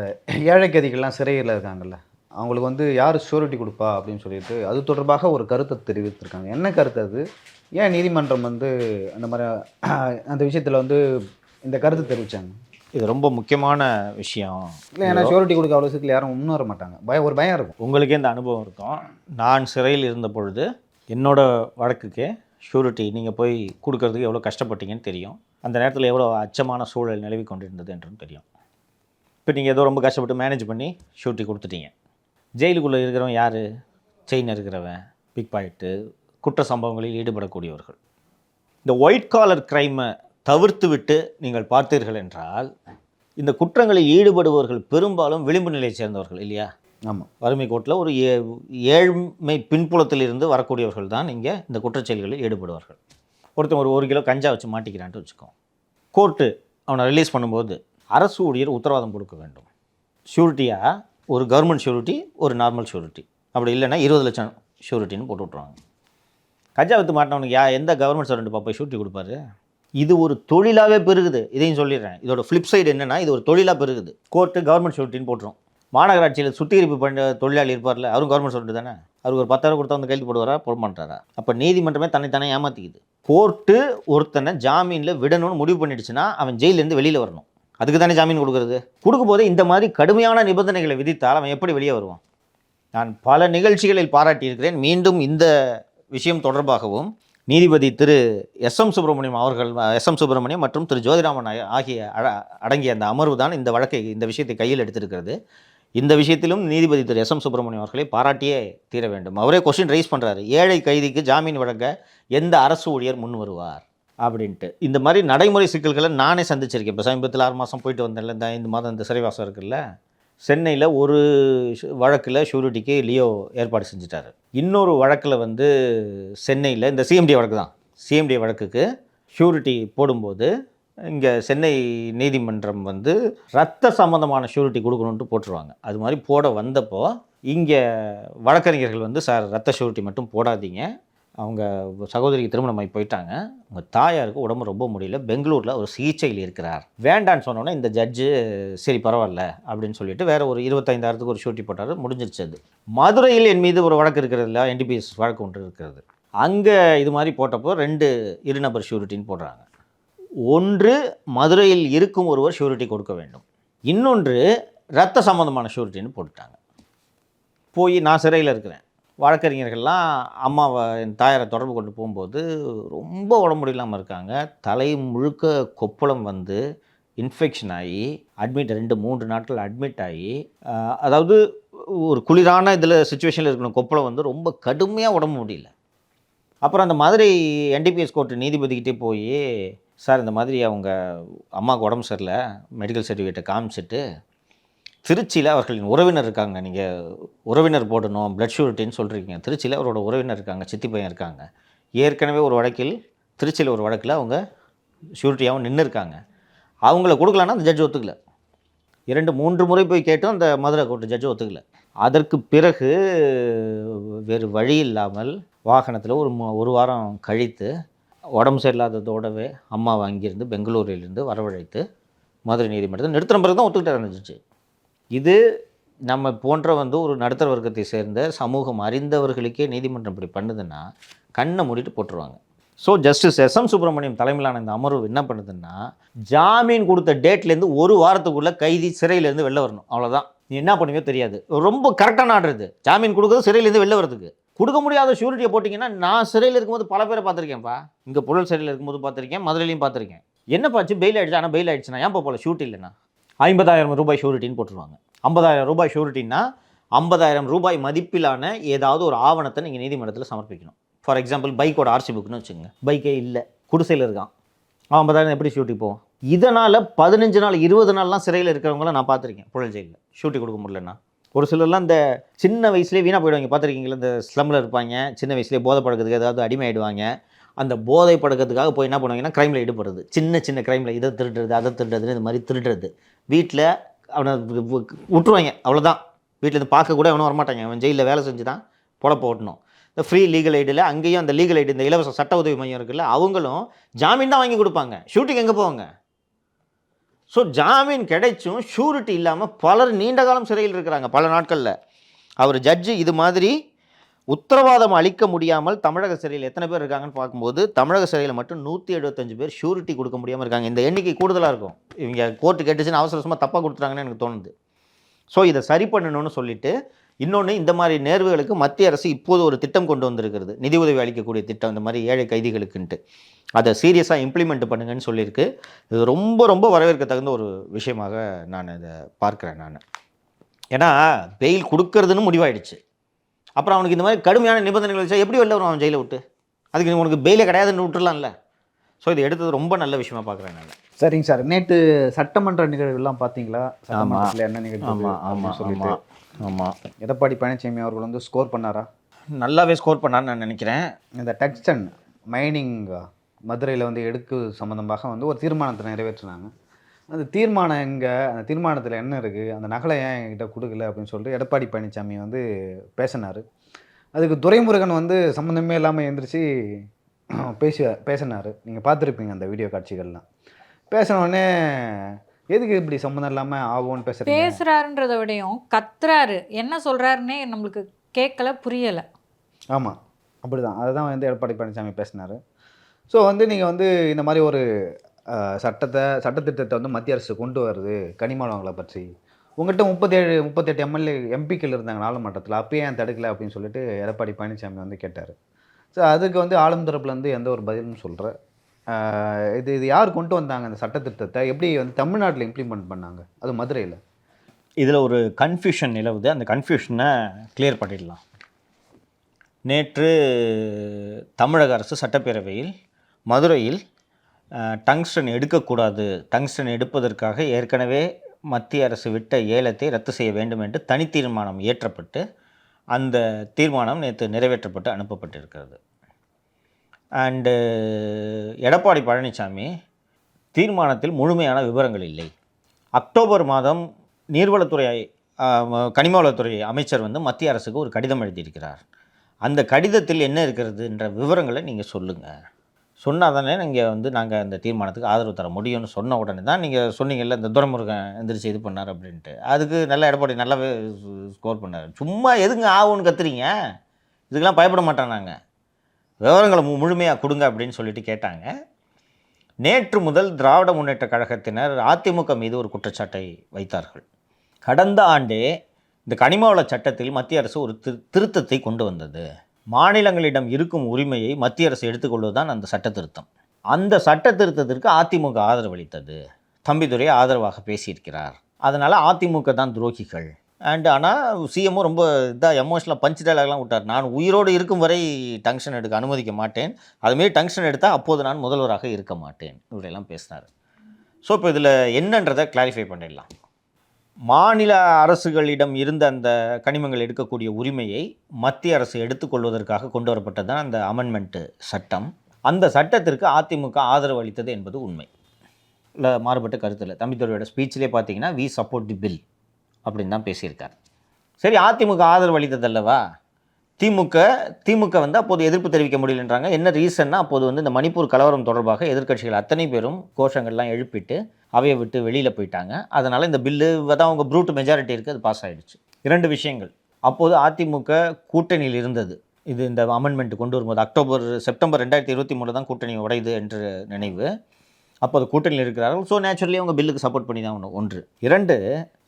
ஏழை கைதிகள்லாம் சிறையில் இருக்காங்கல்ல, அவங்களுக்கு வந்து யார் ஷூரிட்டி கொடுப்பா அப்படின்னு சொல்லிட்டு அது தொடர்பாக ஒரு கருத்தை தெரிவித்திருக்காங்க. என்ன கருத்து அது? ஏன் நீதிமன்றம் வந்து அந்த மாதிரி அந்த விஷயத்தில் வந்து இந்த கருத்து தெரிவித்தாங்க? இது ரொம்ப முக்கியமான விஷயம். இல்லை, ஏன்னா ஷூரிட்டி கொடுக்க அவ்வளோ சீக்கிரம் யாரும் முன் வர மாட்டாங்க. ஒரு பயம் இருக்கும். உங்களுக்கே இந்த அனுபவம் இருக்கும். நான் சிறையில் இருந்த பொழுது என்னோடய வழக்குக்கே ஷூரிட்டி நீங்கள் போய் கொடுக்கறதுக்கு எவ்வளோ கஷ்டப்பட்டீங்கன்னு தெரியும். அந்த நேரத்தில் எவ்வளோ அச்சமான சூழல் நிலவி கொண்டிருந்தது என்றும் தெரியும். இப்போ நீங்கள் ஏதோ ரொம்ப கஷ்டப்பட்டு மேனேஜ் பண்ணி ஷூரிட்டி கொடுத்துட்டீங்க. ஜெயிலுக்குள்ளே இருக்கிறவன் யார்? செயின் இருக்கிறவன், பிக் பாக்கெட்டு, குற்ற சம்பவங்களில் ஈடுபடக்கூடியவர்கள். இந்த ஒயிட் காலர் க்ரைமை தவிர்த்து விட்டு நீங்கள் பார்த்தீர்கள் என்றால் இந்த குற்றங்களில் ஈடுபடுபவர்கள் பெரும்பாலும் விளிம்பு நிலையை சேர்ந்தவர்கள் இல்லையா? ஆமாம், வறுமை கோட்டில் ஒரு ஏழ்மை பின்புலத்தில் இருந்து வரக்கூடியவர்கள் தான் இங்கே இந்த குற்றச்செயல்களில் ஈடுபடுவார்கள். ஒருத்தன் ஒரு 1 கிலோ கஞ்சா வச்சு மாட்டிக்கிறான்ட்டு வச்சுக்கோ. கோர்ட்டு அவனை ரிலீஸ் பண்ணும்போது அரசு ஊழியர் உத்தரவாதம் கொடுக்க வேண்டும். ஷூரிட்டியாக ஒரு கவர்மெண்ட் ஷூரிட்டி, ஒரு நார்மல் ஷூரிட்டி. அப்படி இல்லைன்னா 20 லட்சம் ஷூரிட்டின்னு போட்டு விட்ருவாங்க. கஞ்சா விற்று மாட்டினவனுக்கு எந்த கவர்மெண்ட் சர்வெண்ட் போய் ஷூரிட்டி கொடுப்பாரு? இது ஒரு தொழிலாகவே பெருகுது. இதையும் சொல்லிடுறேன். இதோட ஃப்ளிப் சைடு என்னென்னா, இது ஒரு தொழிலாக பெருகுது. கோர்ட்டு கவர்மெண்ட் ஷூரிட்டின்னு போட்டுரும். மாநகராட்சியில் சுத்திகரிப்பு பண்ண தொழிலாளி இருப்பார்ல, அவரும் கவர்மெண்ட் ஷூரிட்டி தானே. அவருக்கு ஒரு 10,000 கொடுத்தா வந்து கைது போடுவாரா, போட மாட்டாரா? அப்போ நீதிமன்றமே தன்னைத்தானே ஏமாற்றிக்குது. கோர்ட்டு ஒருத்தனை ஜாமீனில் விடணும்னு முடிவு பண்ணிடுச்சுன்னா அவன் ஜெயிலேருந்து வெளியில் வரணும். அதுக்கு தானே ஜாமீன் கொடுக்குறது. கொடுக்கும்போது இந்த மாதிரி கடுமையான நிபந்தனைகளை விதித்தால் அவன் எப்படி வெளியே வருவான்? நான் பல நிகழ்ச்சிகளில் பாராட்டியிருக்கிறேன். மீண்டும் இந்த விஷயம் தொடர்பாகவும் நீதிபதி திரு எஸ்.எம். சுப்பிரமணியம் மற்றும் திரு ஜோதிராமன் ஆகிய அடங்கிய அந்த அமர்வு தான் இந்த விஷயத்தை கையில் எடுத்திருக்கிறது. இந்த விஷயத்திலும் நீதிபதி திரு எஸ்.எம். சுப்பிரமணியம் அவர்களை பாராட்டியே தீர வேண்டும். அவரே கொஸ்டின் ரைஸ் பண்ணுறாரு, ஏழை கைதிக்கு ஜாமீன் வழங்க எந்த அரசு ஊழியர் முன் வருவார் அப்படின்ட்டு. இந்த மாதிரி நடைமுறை சிக்கல்களை நானே சந்திச்சிருக்கேன். இப்போ சமீபத்தில் 6 மாதம் போயிட்டு வந்தேன்ல, இந்த மாதம் இந்த சிறைவாசம் இருக்குல்ல, சென்னையில் ஒரு வழக்கில் ஷூரிட்டிக்கு லியோ ஏற்பாடு செஞ்சுட்டாரு. இன்னொரு வழக்கில் வந்து சென்னையில் இந்த சிஎம்டி வழக்கு தான், சிஎம்டி வழக்குக்கு ஷூரிட்டி போடும்போது இங்கே சென்னை நீதிமன்றம் வந்து ரத்த சம்பந்தமான ஷூரிட்டி கொடுக்கணுன்ட்டு போட்டுருவாங்க. அது மாதிரி போட வந்தப்போ இங்கே வழக்கறிஞர்கள் வந்து சார் ரத்த ஷூரிட்டி மட்டும் போடாதீங்க, அவங்க சகோதரிக்கு திருமணமாகி போயிட்டாங்க, உங்கள் தாயாருக்கு உடம்பு ரொம்ப முடியல, பெங்களூரில் ஒரு சிகிச்சையில் இருக்கிறார், வேண்டான்னு சொன்னோன்னே இந்த ஜட்ஜு சரி பரவாயில்ல அப்படின்னு சொல்லிட்டு வேறு ஒரு 25,000க்கு ஒரு ஷூரிட்டி போட்டார். முடிஞ்சிருச்சு. அது மதுரையில் என் மீது ஒரு வழக்கு இருக்கிறது இல்லை, NDPS வழக்கு ஒன்று இருக்கிறது. அங்கே இது மாதிரி போட்டப்போ 2 இருநபர் ஷூரிட்டின்னு போடுறாங்க. ஒன்று மதுரையில் இருக்கும் ஒருவர் ஷூரிட்டி கொடுக்க வேண்டும், இன்னொன்று ரத்த சம்பந்தமான ஷூரிட்டின்னு போட்டுட்டாங்க. போய் நான் சிறையில் இருக்கிறேன். வழக்கறிஞர்கள்லாம் அம்மாவை என் தாயாரை தொடர்பு கொண்டு போகும்போது ரொம்ப உடம்பு முடியலாமல் இருக்காங்க. தலை முழுக்க கொப்பளம் வந்து இன்ஃபெக்ஷன் ஆகி அட்மிட் 2-3 நாட்கள் அட்மிட் ஆகி அதாவது ஒரு குளிரான இதில் சுச்சுவேஷனில் இருக்கணும். கொப்பளம் வந்து ரொம்ப கடுமையாக உடம்பு முடியல. அப்புறம் அந்த மதுரை என்டிபிஎஸ் கோர்ட்டு நீதிபதிக்கிட்டே போய், சார் இந்த மாதிரி அவங்க அம்மாவுக்கு உடம்பு சரியில்லை, மெடிக்கல் சர்டிஃபிகேட்டை காமிச்சிட்டு திருச்சியில் அவர்களின் உறவினர் இருக்காங்க, நீங்கள் உறவினர் போடணும் பிளட் ஷூரிட்டின்னு சொல்கிறீங்க. திருச்சியில் அவரோட உறவினர் இருக்காங்க, சித்தி பையன் இருக்காங்க. ஏற்கனவே ஒரு வழக்கில் திருச்சியில் ஒரு வழக்கில் அவங்க ஷூரிட்டியாகவும் நின்று இருக்காங்க. அவங்கள கொடுக்கலான்னா அந்த ஜட்ஜ் ஒத்துக்கல. 2-3 முறை போய் கேட்டும் அந்த மதுரை கோர்ட்டு ஜட்ஜ் ஒத்துக்கல. அதற்கு பிறகு வேறு வழி இல்லாமல் வாகனத்தில் ஒரு வாரம் கழித்து உடம்பு சரியில்லாததோடவே அம்மாவை அங்கிருந்து பெங்களூரிலிருந்து வரவழைத்து மதுரை நீதிமன்றத்தில் நிறுத்தின பிறகு தான் ஒத்துக்கிட்டு இருந்துச்சு. இது நம்ம போன்ற வந்து ஒரு நடுத்தர வர்க்கத்தை சேர்ந்த சமூகம் அறிந்தவர்களுக்கே நீதிமன்றம் இப்படி பண்ணுதுன்னா கண்ணை மூடிட்டு போட்டுருவாங்க. ஸோ ஜஸ்டிஸ் எஸ்எம் சுப்பிரமணியம் தலைமையிலான இந்த அமர்வு என்ன பண்ணுதுன்னா, ஜாமீன் கொடுத்த டேட்லேருந்து ஒரு வாரத்துக்குள்ளே கைதி சிறையிலேருந்து வெளில வரணும், அவ்வளோதான். நீ என்ன பண்ணுவோ தெரியாது. ரொம்ப கரெக்டான ஆர்டர் இது. ஜாமீன் கொடுக்குறது சிறையிலேருந்து வெளில வரதுக்கு. கொடுக்க முடியாத ஷூரிட்டியை போட்டிங்கன்னா, நான் சிறையில் இருக்கும்போது பல பேரை பார்த்துருக்கேன்ப்பா. இங்கே புழல் சிறையில் இருக்கும்போது பார்த்துருக்கேன், மதுரையிலையும் பார்த்துருக்கேன். என்னப்பாச்சு பெயில் ஆகிடுச்சு, ஆனால் பெயில் ஆகிடுச்சுன்னா ஏன் போல ஷூரிட்டி இல்லைன்னா 50,000 ரூபாய் ஷூரிட்டின்னு போட்டுருவாங்க. 50,000 ரூபாய் ஷூரிட்டின்னா 50,000 ரூபாய் மதிப்பிலான ஏதாவது ஒரு ஆவணத்தை நீங்கள் நீதிமன்றத்தில் சமர்ப்பிக்கணும். ஃபார் எக்ஸாம்பிள் பைக்கோட ஆர்சி புக்குன்னு வச்சுங்க, பைக்கே இல்லை, குடிசையில் இருக்கான், 50,000 எப்படி ஷூட்டி போவோம்? இதனால் 15 நாள் 20 நாள்லாம் சிறையில் இருக்கிறவங்களாம் நான் பார்த்துருக்கேன். புழல் ஜெயிலில் ஷூட்டி கொடுக்க முடியலன்னா ஒரு சிலர்லாம் இந்த சின்ன வயசுலேயே வீணாக போயிடுவாங்க. பார்த்துருக்கீங்களா? இந்த ஸ்லம்மில் இருப்பாங்க, சின்ன வயசுலேயே போதை பழக்கத்துக்கு ஏதாவது அடிமை ஆகிடுவாங்க. அந்த போதை பழக்கத்துக்காக போய் என்ன பண்ணுவாங்கன்னா க்ரைமில் ஈடுபடுறது. சின்ன க்ரைமில் இதை திருடுறது அதை திருடுறதுன்னு இந்த மாதிரி திருடுறது. வீட்டில் அவனை விட்டுருவாங்க, அவ்வளோதான். வீட்டிலேருந்து பார்க்க கூட அவனும் வரமாட்டாங்க. அவன் ஜெயிலில் வேலை செஞ்சு தான் பொழப்ப ஓட்டணும். இந்த ஃப்ரீ லீகல் எய்டில் அங்கேயும் அந்த லீகல் எய்டு, இந்த இலவச சட்ட உதவி மையம் இருக்குல்ல, அவங்களும் ஜாமீன் தான் வாங்கி கொடுப்பாங்க. ஷூட்டிங் எங்கே போவாங்க? ஸோ ஜாமீன் கிடைச்சும் ஷூரிட்டி இல்லாமல் பலர் நீண்ட காலம் சிறையில் இருக்கிறாங்க பல நாட்களில். அவர் ஜட்ஜு இது மாதிரி உத்தரவாதம் அளிக்க முடியாமல் தமிழக சிறையில் எத்தனை பேர் இருக்காங்கன்னு பார்க்கும்போது, தமிழக சிறையில் மட்டும் 175 பேர் ஷூரிட்டி கொடுக்க முடியாமல் இருக்காங்க. இந்த எண்ணிக்கை கூடுதலாக இருக்கும். இவங்க கோர்ட்டு கேட்டுச்சுன்னு அவசரமாக தப்பாக கொடுத்துட்டாங்கன்னு எனக்கு தோணுது. ஸோ இதை சரி பண்ணணும்னு சொல்லிட்டு, இன்னொன்று இந்த மாதிரி நேர்வுகளுக்கு மத்திய அரசு இப்போது ஒரு திட்டம் கொண்டு வந்திருக்கிறது, நிதி உதவி அளிக்கக்கூடிய திட்டம், இந்த மாதிரி ஏழை கைதிகளுக்குன்ட்டு. அதை சீரியஸாக இம்ப்ளிமெண்ட் பண்ணுங்கன்னு சொல்லியிருக்கு. இது ரொம்ப ரொம்ப வரவேற்க தகுந்த ஒரு விஷயமாக நான் இதை பார்க்குறேன். நான் ஏன்னா பெயில் கொடுக்கறதுன்னு முடிவாயிடுச்சு. அப்புறம் அவனுக்கு இந்த மாதிரி கடுமையான நிபந்தனைகள் வச்சா எப்படி வெளில வரும் அவன் ஜெயிலை விட்டு? அதுக்கு உனக்கு பெயிலே கிடையாதுன்னு விட்டுடலாம்ல. ஸோ இது எடுத்தது ரொம்ப நல்ல விஷயமா பார்க்குறேன் நான். சரிங்க சார், நேற்று சட்டமன்ற நிகழ்வுலாம் பார்த்தீங்களா? சட்டமன்றத்தில் என்ன நிகழ்வு? ஆமாம் சொல்லிட்டு ஆமாம், எடப்பாடி பழனிசாமி அவர்கள் வந்து ஸ்கோர் பண்ணாரா? நல்லாவே ஸ்கோர் பண்ணான்னு நான் நினைக்கிறேன். இந்த டங்ஸ்டன் மைனிங் மதுரையில் வந்து எடுக்கு சம்மந்தமாக வந்து ஒரு தீர்மானத்தை நிறைவேற்றினாங்க. அந்த தீர்மானம் அந்த தீர்மானத்தில் என்ன இருக்குது, அந்த நகலை ஏன் என்கிட்ட கொடுக்கல அப்படின்னு சொல்லிட்டு எடப்பாடி பழனிசாமி வந்து பேசினார். அதுக்கு துரைமுருகன் வந்து சம்மந்தமே இல்லாமல் எழுந்திரிச்சு பேசினார். நீங்கள் பார்த்துருப்பீங்க அந்த வீடியோ காட்சிகள்லாம். பேசினோடனே எதுக்கு இப்படி சம்மந்தம் இல்லாமல் ஆகும்னு பேசுகிறாருன்றத விடையும் கத்துறாரு, என்ன சொல்கிறாருன்னே நம்மளுக்கு கேட்கல, புரியலை. ஆமாம், அப்படி தான். அதுதான் வந்து எடப்பாடி பழனிசாமி பேசினார். ஸோ வந்து நீங்கள் வந்து இந்த மாதிரி ஒரு சட்டத்திட்டத்தை வந்து மத்திய அரசு கொண்டு வருது கனிம வளங்களை பற்றி, உங்கள்கிட்ட 38 எம்பிக்கள் இருந்தாங்க நாடாளுமன்றத்தில், அப்பயே ஏன் தடுக்கலை அப்படின்னு சொல்லிட்டு எடப்பாடி பழனிசாமி வந்து கேட்டார். ஸோ அதுக்கு வந்து ஆளும் தரப்புலேருந்து எந்த ஒரு பதிலும் சொல்கிற இது யார் கொண்டு வந்தாங்க இந்த சட்டத்திட்டத்தை, எப்படி வந்து தமிழ்நாட்டில் இம்ப்ளிமெண்ட் பண்ணாங்க, அது மதுரையில்? இதில் ஒரு கன்ஃபியூஷன் நிலவுது. அந்த கன்ஃபியூஷனை கிளியர் பண்ணிடலாம். நேற்று தமிழக அரசு சட்டப்பேரவையில் மதுரையில் டங்ஸ்டன் எடுக்கக்கூடாது, டங்ஸ்டன் எடுப்பதற்காக ஏற்கனவே மத்திய அரசு விட்ட ஏலத்தை ரத்து செய்ய வேண்டும் என்று தனி தீர்மானம் இயற்றப்பட்டு அந்த தீர்மானம் நேற்று நிறைவேற்றப்பட்டு அனுப்பப்பட்டிருக்கிறது. அண்டு எடப்பாடி பழனிசாமி தீர்மானத்தில் முழுமையான விவரங்கள் இல்லை. அக்டோபர் மாதம் நீர்வளத்துறை கனிமவளத்துறை அமைச்சர் வந்து மத்திய அரசுக்கு ஒரு கடிதம் எழுதியிருக்கிறார். அந்த கடிதத்தில் என்ன இருக்கிறதுன்ற விவரங்களை நீங்கள் சொல்லுங்கள், சொன்னால் தானே நீங்கள் வந்து நாங்கள் அந்த தீர்மானத்துக்கு ஆதரவு தர முடியும்னு சொன்ன உடனே தான் நீங்கள் சொன்னீங்கல்ல இந்த துரைமுருகன் எந்திரிச்சு இது பண்ணார் அப்படின்ட்டு. அதுக்கு நல்லா எடப்பாடி நல்லாவே ஸ்கோர் பண்ணார். சும்மா எதுங்க ஆகும்னு கத்துறீங்க, இதுக்கெல்லாம் பயப்பட மாட்டோம், நாங்கள் விவரங்களை முழுமையாக கொடுங்க அப்படின்னு சொல்லிட்டு கேட்டாங்க. நேற்று முதல் திராவிட முன்னேற்ற கழகத்தினர் அதிமுக மீது ஒரு குற்றச்சாட்டை வைத்தார்கள். கடந்த ஆண்டே இந்த கனிமவள சட்டத்தில் மத்திய அரசு ஒரு திருத்தத்தை கொண்டு வந்தது. மாநிலங்களிடம் இருக்கும் உரிமையை மத்திய அரசு எடுத்துக்கொள்வதுதான் அந்த சட்ட திருத்தம். அந்த சட்ட திருத்தத்திற்கு அதிமுக ஆதரவளித்தது. தம்பிதுரை ஆதரவாக பேசியிருக்கிறார். அதனால் அதிமுக தான் துரோகிகள். ஆனால் சிஎம்மும் ரொம்ப இதாக எமோஷனலாக பஞ்ச் டைலாக்லாம் விட்டார். நான் உயிரோடு இருக்கும் வரை டங்ஷன் எடுக்க அனுமதிக்க மாட்டேன், அதுமாரி டங்ஷன் எடுத்தால் அப்போது நான் முதல்வராக இருக்க மாட்டேன், இப்படியெல்லாம் பேசினார். ஸோ இப்போ இதில் என்னன்றதை கிளாரிஃபை பண்ணிடலாம். மாநில அரசுகளிடம் இருந்த அந்த கனிமங்கள் எடுக்கக்கூடிய உரிமையை மத்திய அரசு எடுத்துக்கொள்வதற்காக கொண்டு வரப்பட்டது தான் அந்த அமெண்ட்மெண்ட்டு சட்டம். அந்த சட்டத்திற்கு அதிமுக ஆதரவு அளித்தது என்பது உண்மை இல்லை, மாறுபட்ட கருத்து இல்லை. தம்பிதுரையோட ஸ்பீச்சிலே பார்த்தீங்கன்னா வி சப்போர்ட் தி பில் அப்படின்னு தான் பேசியிருக்கார். சரி, அதிமுக ஆதரவு அளித்ததல்லவா. திமுக வந்து அப்போது எதிர்ப்பு தெரிவிக்க முடியலன்றாங்க. என்ன ரீசன்னா, அப்போது வந்து இந்த மணிப்பூர் கலவரம் தொடர்பாக எதிர்க்கட்சிகள் அத்தனை பேரும் கோஷங்கள்லாம் எழுப்பிட்டு அவையை விட்டு வெளியில் போயிட்டாங்க. அதனால் இந்த பில்லு தான் அவங்க ப்ரூட் மெஜாரிட்டி இருக்குது, அது பாஸ் ஆகிடுச்சு. 2 விஷயங்கள். அப்போது அதிமுக கூட்டணியில் இருந்தது. இது இந்த அமெண்ட்மெண்ட் கொண்டு வரும்போது செப்டம்பர் 2023 தான் கூட்டணி உடையுது என்று நினைவு. அப்போ அது கூட்டணியில் இருக்கிறார்கள். ஸோ நேச்சுரலி அவங்க பில்லுக்கு சப்போர்ட் பண்ணி தான் 1. 2,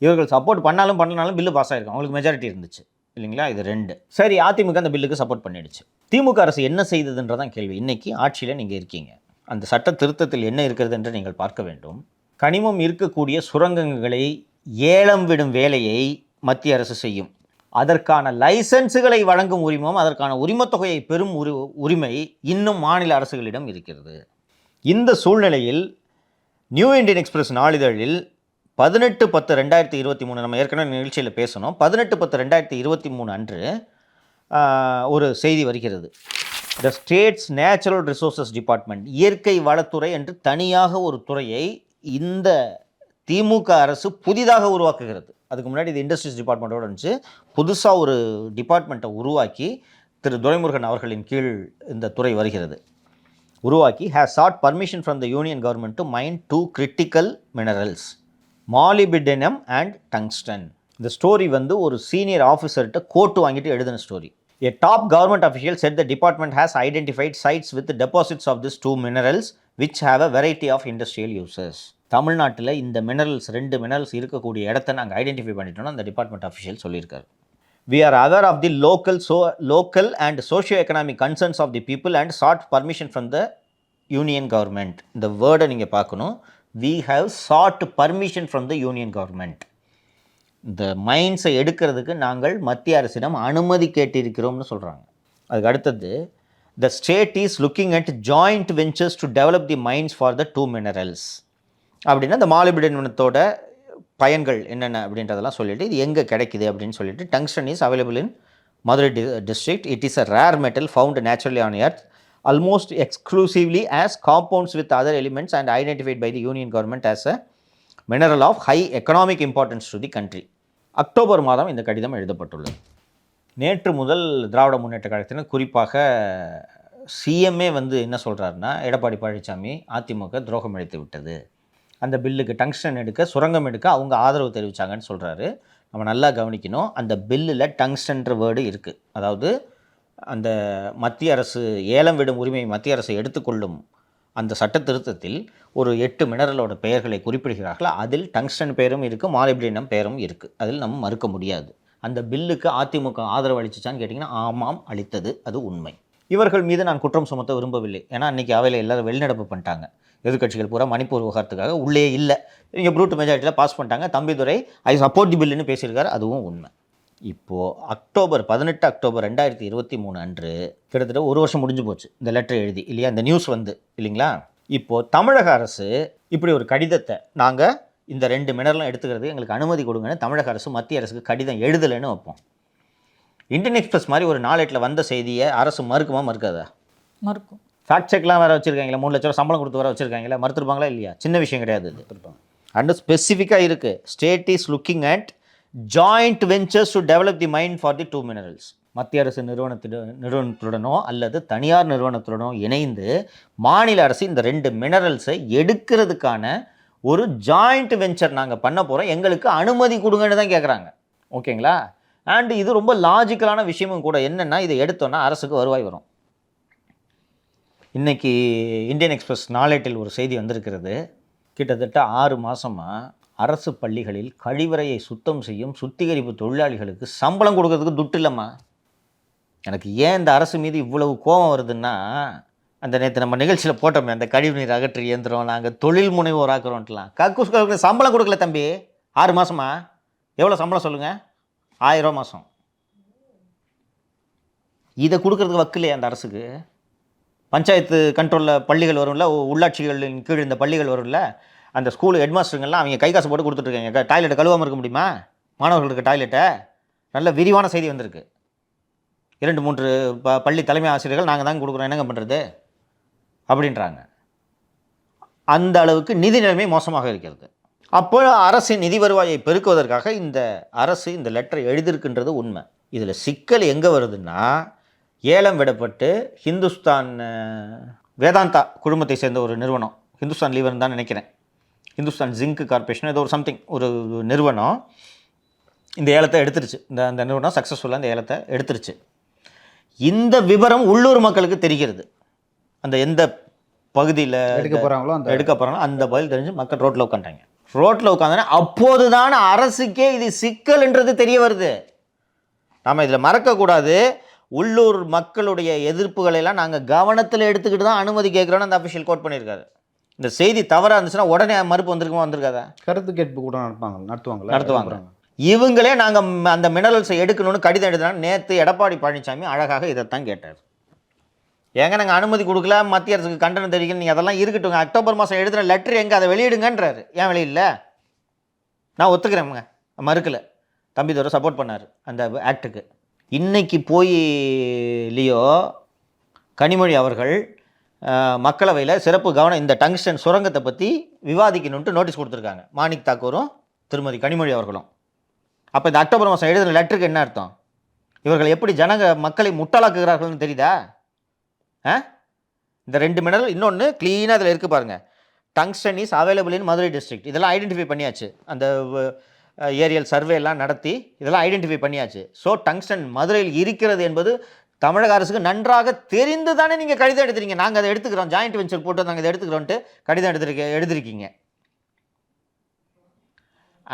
இவர்கள் சப்போர்ட் பண்ணாலும் பில்லு பாஸ் ஆகிருக்கும், அவங்களுக்கு மெஜாரிட்டி இருந்துச்சு இல்லைங்களா. இது 2. சரி, அதிமுக அந்த பில்லுக்கு சப்போர்ட் பண்ணிடுச்சு. திமுக அரசு என்ன செய்ததுன்றதான் கேள்வி. இன்றைக்கி ஆட்சியில் நீங்கள் இருக்கீங்க, அந்த சட்ட திருத்தத்தில் என்ன இருக்கிறது என்று நீங்கள் பார்க்க வேண்டும். கனிமம் இருக்கக்கூடிய சுரங்கங்களை ஏலம் விடும் வேலையை மத்திய அரசு செய்யும். அதற்கான லைசன்ஸுகளை வழங்கும் உரிமம், அதற்கான உரிமத்தொகையை பெறும் உரிமை இன்னும் மாநில அரசுகளிடம் இருக்கிறது. இந்த சூழ்நிலையில் நியூ இண்டியன் எக்ஸ்பிரஸ் நாளிதழில் 18/10/2023 நம்ம ஏற்கனவே நிகழ்ச்சியில் பேசணும். 18/10/2023 அன்று ஒரு செய்தி வருகிறது. த ஸ்டேட்ஸ் நேச்சுரல் ரிசோர்சஸ் டிபார்ட்மெண்ட், இயற்கை வளத்துறை என்று தனியாக ஒரு துறையை இந்த திமுக அரசு புதிதாக உருவாக்குகிறது. அதுக்கு முன்னாடி இது இண்டஸ்ட்ரீஸ் டிபார்ட்மெண்ட்டோடு இருந்துச்சு. புதுசாக ஒரு டிபார்ட்மெண்ட்டை உருவாக்கி திரு துரைமுருகன் அவர்களின் கீழ் இந்த துறை வருகிறது. உருவாக்கி has sought permission from the union government to mine 2 critical minerals, molybdenum and tungsten. இந்த ஸ்டோரி வந்து ஒரு சீனியர் ஆஃபீஸர்கிட்ட கோட்டு வாங்கிட்டு எழுதின story. A top government official said the department has identified sites with deposits of these 2 minerals which have a variety of industrial uses. தமிழ்நாட்டில் இந்த minerals 2 minerals இருக்கக்கூடிய இடத்த நாங்கள் ஐடென்டிஃபை பண்ணிட்டோம்னா அந்த டிபார்ட்மெண்ட் அஃபிஷியல் சொல்லியிருக்காரு. We are aware of the local and socio-economic concerns of the people and sought permission from the union government. இந்த வேர்டை நீங்கள் பார்க்கணும். We have sought permission from the union government. இந்த மைன்ஸை எடுக்கிறதுக்கு நாங்கள் மத்திய அரசிடம் அனுமதி கேட்டிருக்கிறோம்னு சொல்கிறாங்க. அதுக்கு அடுத்தது, the state is looking at joint ventures to develop the mines for the 2 minerals. அப்படின்னா இந்த மாலிப்டினத்தோட பயன்கள் என்னென்ன அப்படின்றதெல்லாம் சொல்லிவிட்டு இது எங்கே கிடைக்குது அப்படின்னு சொல்லிட்டு, tungsten is available in Madurai district. It is a rare metal found naturally on earth almost exclusively as compounds with other elements and identified by the union government as a mineral of high economic importance to the country. October மாதம் இந்த கடிதம் எழுதப்பட்டுள்ளது. நேற்று முதல் திராவிட முன்னேற்ற கழகத்தினர், குறிப்பாக CMA வந்து என்ன சொல்கிறாருன்னா, எடப்பாடி பழனிசாமி அதிமுக துரோகம் இழைத்து விட்டது, அந்த பில்லுக்கு டங்ஸ்டன் எடுக்க, சுரங்கம் எடுக்க அவங்க ஆதரவு தெரிவித்தாங்கன்னு சொல்கிறாரு. நம்ம நல்லா கவனிக்கணும், அந்த பில்லில் டங்ஸ்டன்ற வேர்டு இருக்குது. அதாவது அந்த மத்திய அரசு ஏலம் விடும் உரிமையை மத்திய அரசு எடுத்துக்கொள்ளும் அந்த சட்ட திருத்தத்தில் ஒரு 8 மினரலோட பெயர்களை குறிப்பிடுகிறார்கள். அதில் டங்ஸ்டன் பெயரும் இருக்குது, மாலிப்டினம் பெயரும் இருக்குது. அதில் நம்ம மறுக்க முடியாது. அந்த பில்லுக்கு அதிமுக ஆதரவு அளிச்சிச்சான்னு கேட்டிங்கன்னா ஆமாம், அளித்தது, அது உண்மை. இவர்கள் மீது நான் குற்றம் சுமத்த விரும்பவில்லை. ஏன்னா அன்றைக்கி அவையில் எல்லோரும் வெளிநடப்பு பண்ணிட்டாங்க. எதிர்க்கட்சிகள் பூரா மணிப்பூர் விவகாரத்துக்காக உள்ளே இல்லை, இங்கே ப்ரூட் மெஜாரிட்டியில் பாஸ் பண்ணிட்டாங்க. தம்பிதுரை ஐ சப்போர்ட் தி பில்லுன்னு பேசியிருக்காரு, அதுவும் உண்மை. இப்போது 18 அக்டோபர் 2023 அன்று கிட்டத்தட்ட 1 வருஷம் முடிஞ்சு போச்சு இந்த லெட்டர் எழுதி இல்லையா, இந்த நியூஸ் வந்து இல்லைங்களா. இப்போது தமிழக அரசு இப்படி ஒரு கடிதத்தை, நாங்கள் இந்த 2 மினரலும் எடுத்துக்கிறது எங்களுக்கு அனுமதி கொடுங்கன்னு தமிழக அரசு மத்திய அரசுக்கு கடிதம் எழுதலைன்னு வைப்போம். இந்தியன் எக்ஸ்பிரஸ் மாதிரி ஒரு நாளேட்டில் வந்த செய்தியை அரசு மறுக்குமா மறுக்காதா? மறுக்கும். ஃபேக்ட் செக்லாம் வேறு வச்சுருக்காங்களா, 3 லட்சம் சம்பளம் கொடுத்து வேறு வச்சுருக்காங்களா, மறுத்துருப்பாங்களா இல்லையா? சின்ன விஷயம் கிடையாது இது. அண்ட் ஸ்பெசிஃபிக்காக இருக்குது, state is looking at joint ventures to develop the mine for the 2 minerals. மத்திய அரசு நிறுவனத்துடனோ அல்லது தனியார் நிறுவனத்துடனோ இணைந்து மாநில அரசு இந்த 2 மினரல்ஸை எடுக்கிறதுக்கான ஒரு ஜாயிண்ட் வெஞ்சர் நாங்கள் பண்ண போகிறோம், எங்களுக்கு அனுமதி கொடுங்கன்னு தான் கேட்குறாங்க. ஓகேங்களா? அண்ட் இது ரொம்ப லாஜிக்கலான விஷயமும் கூட. என்னென்னா, இதை எடுத்தோன்னா அரசுக்கு வருவாய் வரும். இன்றைக்கி இந்தியன் எக்ஸ்பிரஸ் நாளேட்டில் ஒரு செய்தி வந்திருக்கிறது. கிட்டத்தட்ட 6 மாதமாக அரசு பள்ளிகளில் கழிவறையை சுத்தம் செய்யும் சுத்திகரிப்பு தொழிலாளிகளுக்கு சம்பளம் கொடுக்கறதுக்கு துட்டு இல்லைம்மா. எனக்கு ஏன் இந்த அரசு மீது இவ்வளவு கோபம் வருதுன்னா, அந்த நேற்று நம்ம நிகழ்ச்சியில் போட்டோமே அந்த கழிவுநீர் அகற்றி இயந்திரம் நாங்கள் தொழில் முனைவோராக்குறோன்ட்டுலாம் கக்கூஸ் கவுக்கு சம்பளம் கொடுக்கல தம்பி. 6 மாதமா எவ்வளோ சம்பளம் சொல்லுங்கள்? 1000 ரூபா மாதம். இதை கொடுக்கறதுக்கு வக்கில்லையே அந்த அரசுக்கு. பஞ்சாயத்து கண்ட்ரோலில் பள்ளிகள் வரும்ல, உள்ளாட்சிகளின் கீழ் இந்த பள்ளிகள் வரும்ல, அந்த ஸ்கூல் ஹெட்மாஸ்டருங்கெல்லாம் அவங்க கை காசு போட்டு கொடுத்துட்ருக்காங்க. டாய்லெட்டை கழுவாமல் இருக்க முடியுமா? மாணவர்களுக்கு டாய்லெட்டை நல்ல விரிவான செய்தி வந்திருக்கு. 2-3 பள்ளி தலைமை ஆசிரியர்கள் நாங்கள் தான் கொடுக்குறோம், என்னங்க பண்ணுறது அப்படின்றாங்க. அந்த அளவுக்கு நிதி நிலைமை மோசமாக இருக்கிறது. அப்போ அரசின் நிதி வருவாயை பெருக்குவதற்காக இந்த அரசு இந்த லெட்டரை எழுதியிருக்குன்றது உண்மை. இதில் சிக்கல் எங்கே வருதுன்னா, ஏலம் விடப்பட்டு ஹிந்துஸ்தான் வேதாந்தா குழுமத்தை சேர்ந்த ஒரு நிறுவனம், ஹிந்துஸ்தான் லீவர்னு தான் நினைக்கிறேன், ஹிந்துஸ்தான் ஜிங்க் கார்பரேஷன் ஏதோ ஒரு சம்திங் ஒரு நிறுவனம் இந்த ஏலத்தை எடுத்துருச்சு. அந்த நிறுவனம் சக்ஸஸ்ஃபுல்லாக இந்த ஏலத்தை எடுத்துருச்சு. இந்த விவரம் உள்ளூர் மக்களுக்கு தெரிகிறது. அந்த எந்த பகுதியில் எடுக்க போகிறாங்களோ அந்த பதில் தெரிஞ்சு மக்கள் ரோட்டில் உட்காந்துட்டாங்க. ரோட்டில் உட்காந்தோன்னா அப்போது தான் அரசுக்கே இது சிக்கல்ன்றது தெரிய வருது. நாம் இதில் மறக்கக்கூடாது. உள்ளூர் மக்களுடைய எதிர்ப்புகளெல்லாம் நாங்கள் கவனத்தில் எடுத்துக்கிட்டு தான் அனுமதி கேட்குறோன்னு அந்த அஃபிஷியல் கோட் பண்ணியிருக்காரு. இந்த செய்தி தவறாக இருந்துச்சுன்னா உடனே மறுப்பு வந்திருக்காதா? கருத்து கேட்பு கூட நடத்துவாங்க. இவங்களே நாங்கள் அந்த மினரல்ஸை எடுக்கணும்னு கடிதம் எழுதுனாலும் நேற்று எடப்பாடி பழனிசாமி அழகாக இதைத்தான் கேட்டார். ஏங்க நாங்கள் அனுமதி கொடுக்கல, மத்திய அரசுக்கு கண்டனம் தெரிவிக்கணும், நீங்கள் அதெல்லாம் இருக்கட்டும், அக்டோபர் மாதம் எழுதுன லெட்டர் எங்கே, அதை வெளியிடுங்கன்றாரு. ஏன் வெளியிடல? நான் ஒத்துக்கிறேங்க, மறுக்கலை. தம்பிதுரை சப்போர்ட் பண்ணார் அந்த ஆக்டுக்கு. இன்னைக்கு போய் லியோ கனிமொழி அவர்கள் மக்களவையில் சிறப்பு கவனம் இந்த டங்ஸ்டன் சுரங்கத்தை பற்றி விவாதிக்கணுன்ட்டு நோட்டீஸ் கொடுத்துருக்காங்க, மாணிக் தாக்கூரும் திருமதி கனிமொழி அவர்களும். அப்போ இந்த அக்டோபர் மாதம் எழுதுகிற லெட்டருக்கு என்ன அர்த்தம்? இவர்கள் எப்படி மக்களை முட்டாளாக்குகிறார்கள்னு தெரியுதா? இந்த 2 மினரல், இன்னொன்று க்ளீனாக அதில் இருக்குது பாருங்கள், tungsten is available in Madurai district. இதெல்லாம் ஐடென்டிஃபை பண்ணியாச்சு, அந்த ஏரியல் சர்வே எல்லாம் நடத்தி இதெல்லாம் ஐடென்டிஃபை பண்ணியாச்சு. ஸோ டங்ஸ்டன் மதுரையில் இருக்கிறது என்பது தமிழக அரசுக்கு நன்றாக தெரிந்து தானே நீங்கள் கடிதம் எடுத்துறீங்க. நாங்கள் அதை எடுத்துக்கிறோம், ஜாயிண்ட் வெஞ்சர் போட்டு நாங்கள் இதை எடுத்துக்கிறோன்ட்டு கடிதம் எடுத்திருக்கீங்க.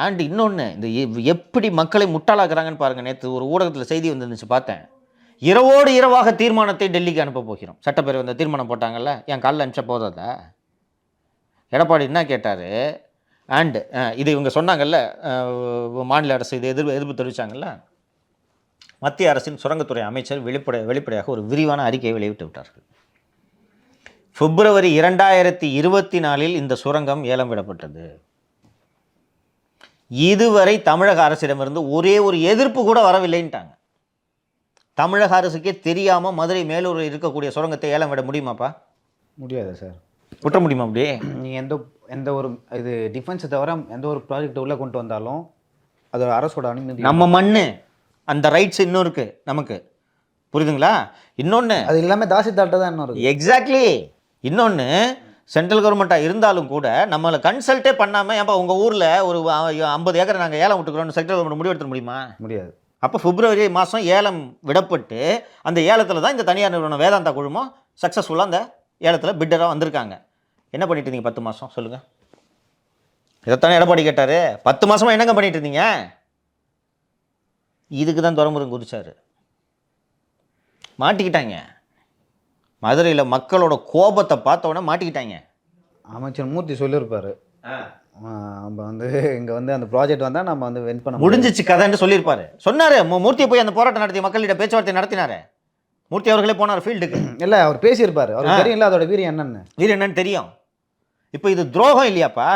அண்ட் இன்னொன்று, இந்த எப்படி மக்களை முட்டாளாக்குறாங்கன்னு பாருங்கள். நேற்று ஒரு ஊடகத்தில் செய்தி வந்துருந்துச்சு, பார்த்தேன். இரவோடு இரவாக தீர்மானத்தை டெல்லிக்கு அனுப்ப போகிறோம். சட்டப்பேரவை அந்த தீர்மானம் போட்டாங்கல்ல, என் காலில் அனுப்பிச்ச போதாத எடப்பாடி என்ன கேட்டார்? அண்டு இது இவங்க சொன்னாங்கல்ல, மாநில அரசு இது எதிர்ப்பு தெரிவித்தாங்கல்ல, மத்திய அரசின் சுரங்கத்துறை அமைச்சர் வெளிப்படையாக ஒரு விரிவான அறிக்கையை வெளியிட்டு விட்டார்கள். பிப்ரவரி 2024 இந்த சுரங்கம் ஏலம் விடப்பட்டது. இதுவரை தமிழக அரசிடமிருந்து ஒரே ஒரு எதிர்ப்பு கூட வரவில்லைன்ட்டாங்க. தமிழக அரசுக்கே தெரியாமல் மதுரை மேலூரில் இருக்கக்கூடிய சுரங்கத்தை ஏலம் விட முடியுமாப்பா? முடியாது சார். விட்ட முடியுமா? அப்படியே நீங்கள் எந்த ஒரு இது டிஃபென்ஸை தவிர எந்த ஒரு ப்ராஜெக்ட் உள்ளே கொண்டு வந்தாலும் அது அரசோட அனுமதி. நம்ம மண் அந்த ரைட்ஸ் இன்னும் இருக்குது நமக்கு, புரியுதுங்களா? இன்னொன்று அது எல்லாமே தாசில்தார்ட்ட தான் இன்னும் இருக்குது. எக்ஸாக்ட்லி. இன்னொன்று, சென்ட்ரல் கவர்மெண்ட்டாக இருந்தாலும் கூட நம்மளை கன்சல்ட்டே பண்ணாமல், ஏன்ப்பா உங்கள் ஊரில் ஒரு 50 ஏக்கரை நாங்கள் ஏலம் விட்டுக்கிறோன்னு சென்ட்ரல் கவர்மெண்ட் முடிவெடுத்த முடியுமா? முடியாது. அப்போ பிப்ரவரி மாதம் ஏலம் விடப்பட்டு அந்த ஏலத்தில் தான் இந்த தனியார் நிறுவனம் வேதாந்தா குழுமம் சக்ஸஸ்ஃபுல்லாக அந்த ஏலத்தில் பிட்டராக வந்திருக்காங்க. என்ன பண்ணிட்டு இருந்தீங்க 10 மாதம் சொல்லுங்கள்? இதைத்தானே எடப்பாடி கேட்டார். 10 மாதமாக என்னங்க பண்ணிட்டு இருந்தீங்க? இதுக்கு தான் துறைமுருகன் குதிச்சார். மாட்டிக்கிட்டாங்க. மதுரையில் மக்களோட கோபத்தை பார்த்தோன்னே மாட்டிக்கிட்டாங்க. அமைச்சர் மூர்த்தி சொல்லியிருப்பார், நம்ம வந்து இங்கே வந்து அந்த ப்ராஜெக்ட் வந்தால் நம்ம வந்து வின் பண்ண முடிஞ்சிச்சு கதைன்னு சொல்லியிருப்பார். சொன்னார். மூர்த்தியை போய் அந்த போராட்டம் நடத்திய மக்களிடம் பேச்சுவார்த்தை நடத்தினார். மூர்த்தி அவர்களே போனார் ஃபீல்டுக்கு. இல்லை, அவர் பேசியிருப்பார். அவருக்கு தெரியும் இல்லை அதோட வீரியம் என்னன்னு தெரியும். இப்போ இது துரோகம் இல்லையாப்பா?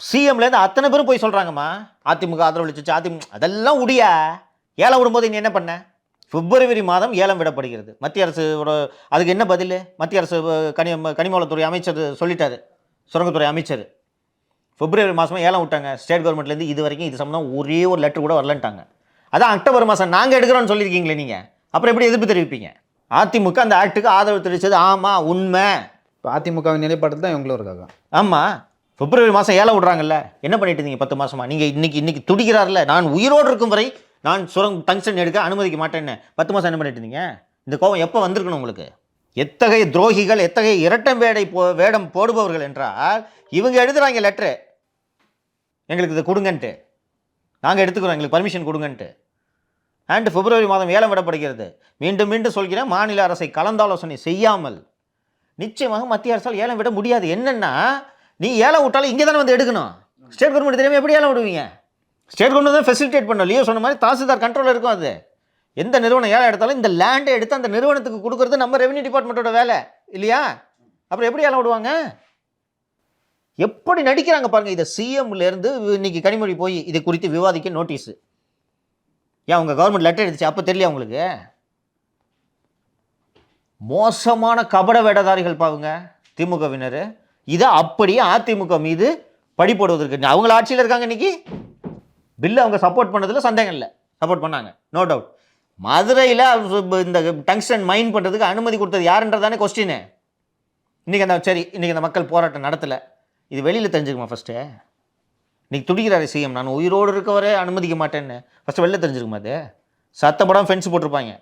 சிஎம்லேருந்து அத்தனை பேரும் போய் சொல்கிறாங்கம்மா, அதிமுக ஆதரவளிச்சு, அதிமுக அதெல்லாம் உடியா. ஏலம் விடும்போது நீ என்ன பண்ண? பிப்ரவரி மாதம் ஏலம் விடப்படுகிறது. மத்திய அரசோட அதுக்கு என்ன பதில்? மத்திய அரசு கனிமவளத்துறை அமைச்சர் சொல்லிட்டாரு, சுரங்கத்துறை அமைச்சர். பிப்ரவரி மாதமாக ஏலம் விட்டாங்க. ஸ்டேட் கவர்மெண்ட்லேருந்து இது வரைக்கும் இது சம்மந்தம் ஒரே ஒரு லெட்டர் கூட வரலன்ட்டாங்க. அதான் அக்டோபர் மாதம் நாங்கள் எடுக்கிறோன்னு சொல்லியிருக்கீங்களே நீங்கள், அப்புறம் எப்படி எதிர்ப்பு தெரிவிப்பீங்க? அதிமுக அந்த ஆக்டுக்கு ஆதரவு தெரிவித்தது ஆமாம் உண்மை. இப்போ அதிமுகவின் நிலைப்பாடு தான் இவங்களும் இருக்காங்க. ஆமாம், பிப்ரவரி மாதம் ஏலம் விடுறாங்கல்ல, என்ன பண்ணிட்டு இருந்தீங்க 10 மாதமாக? நீங்கள் இன்னைக்கு துடிக்கிறார்ல, நான் உயிரோடு இருக்கும் வரை நான் டங்ஸ்டன் எடுக்க அனுமதிக்க மாட்டேன்னு 10 மாதம் என்ன பண்ணிட்டு இருந்தீங்க? இந்த கோபம் எப்போ வந்திருக்கணும் உங்களுக்கு? எத்தகைய துரோகிகள், எத்தகைய இரட்டம் வேடம் போடுபவர்கள் என்றால், இவங்க எழுதுறாங்க லெட்ரு, எங்களுக்கு இதை கொடுங்கன்ட்டு, நாங்கள் எடுத்துக்கிறோம், எங்களுக்கு பர்மிஷன் கொடுங்கன்ட்டு. அண்ட் பிப்ரவரி மாதம் ஏலம் விடப்படுகிறது. மீண்டும் மீண்டும் சொல்கிறேன், மாநில அரசை கலந்தாலோசனை செய்யாமல் நிச்சயமாக மத்திய அரசால் ஏலம் விட முடியாது. என்னென்னா நீ ஏலம் விட்டாலும் இங்கே தானே வந்து எடுக்கணும். ஸ்டேட் கவர்மெண்ட் தெரியாமல் எப்படி ஏலம் விடுவீங்க? ஸ்டேட் கவர்மெண்ட் தான் ஃபெசிலிட்டேட் பண்ணணும். லியோ சொன்ன மாதிரி தாசில்தார் கண்ட்ரோலில் இருக்கும். அது எந்த நிறுவனம் ஏலம் எடுத்தாலும் இந்த லேண்டை எடுத்து அந்த நிறுவனத்துக்கு கொடுக்குறது நம்ம ரெவன்யூ டிபார்ட்மெண்ட்டோட வேலை இல்லையா? அப்புறம் எப்படி ஏலம் விடுவாங்க? எப்படி நடிக்கிறாங்க பாருங்கள். இதை சிஎம்லேருந்து இன்னைக்கு கனிமொழி போய் இதை குறித்து விவாதிக்க நோட்டீஸு. ஏன் உங்கள் கவர்மெண்ட் லெட்டர் எடுத்துச்சு அப்போ தெரியல உங்களுக்கு? மோசமான கபட வேடதாரிகள் பாருங்க திமுகவினர். இதை அப்படியே அதிமுக மீது படி போடுவதற்கு அவங்கள ஆட்சியில் இருக்காங்க. இன்னைக்கு பில்லு அவங்க சப்போர்ட் பண்ணதில் சந்தேகம் இல்லை, சப்போர்ட் பண்ணாங்க, நோ டவுட். மதுரையில் இந்த டங்ஸ்டன் மைன் பண்ணுறதுக்கு அனுமதி கொடுத்தது யாருன்றதானே கொஸ்டின். இன்றைக்கி அந்த சரி இன்றைக்கி அந்த மக்கள் போராட்டம் நடத்தலை, இது வெளியில் தெரிஞ்சுக்குமா? ஃபஸ்ட்டு இன்றைக்கி துடிக்கிறாரு சிஎம், நான் உயிரோடு இருக்கவரே அனுமதிக்க மாட்டேன்னு. ஃபஸ்ட்டு வெளில தெரிஞ்சுக்குமா? அது சத்தப்படம் ஃபென்ஸ் போட்டிருப்பாங்க.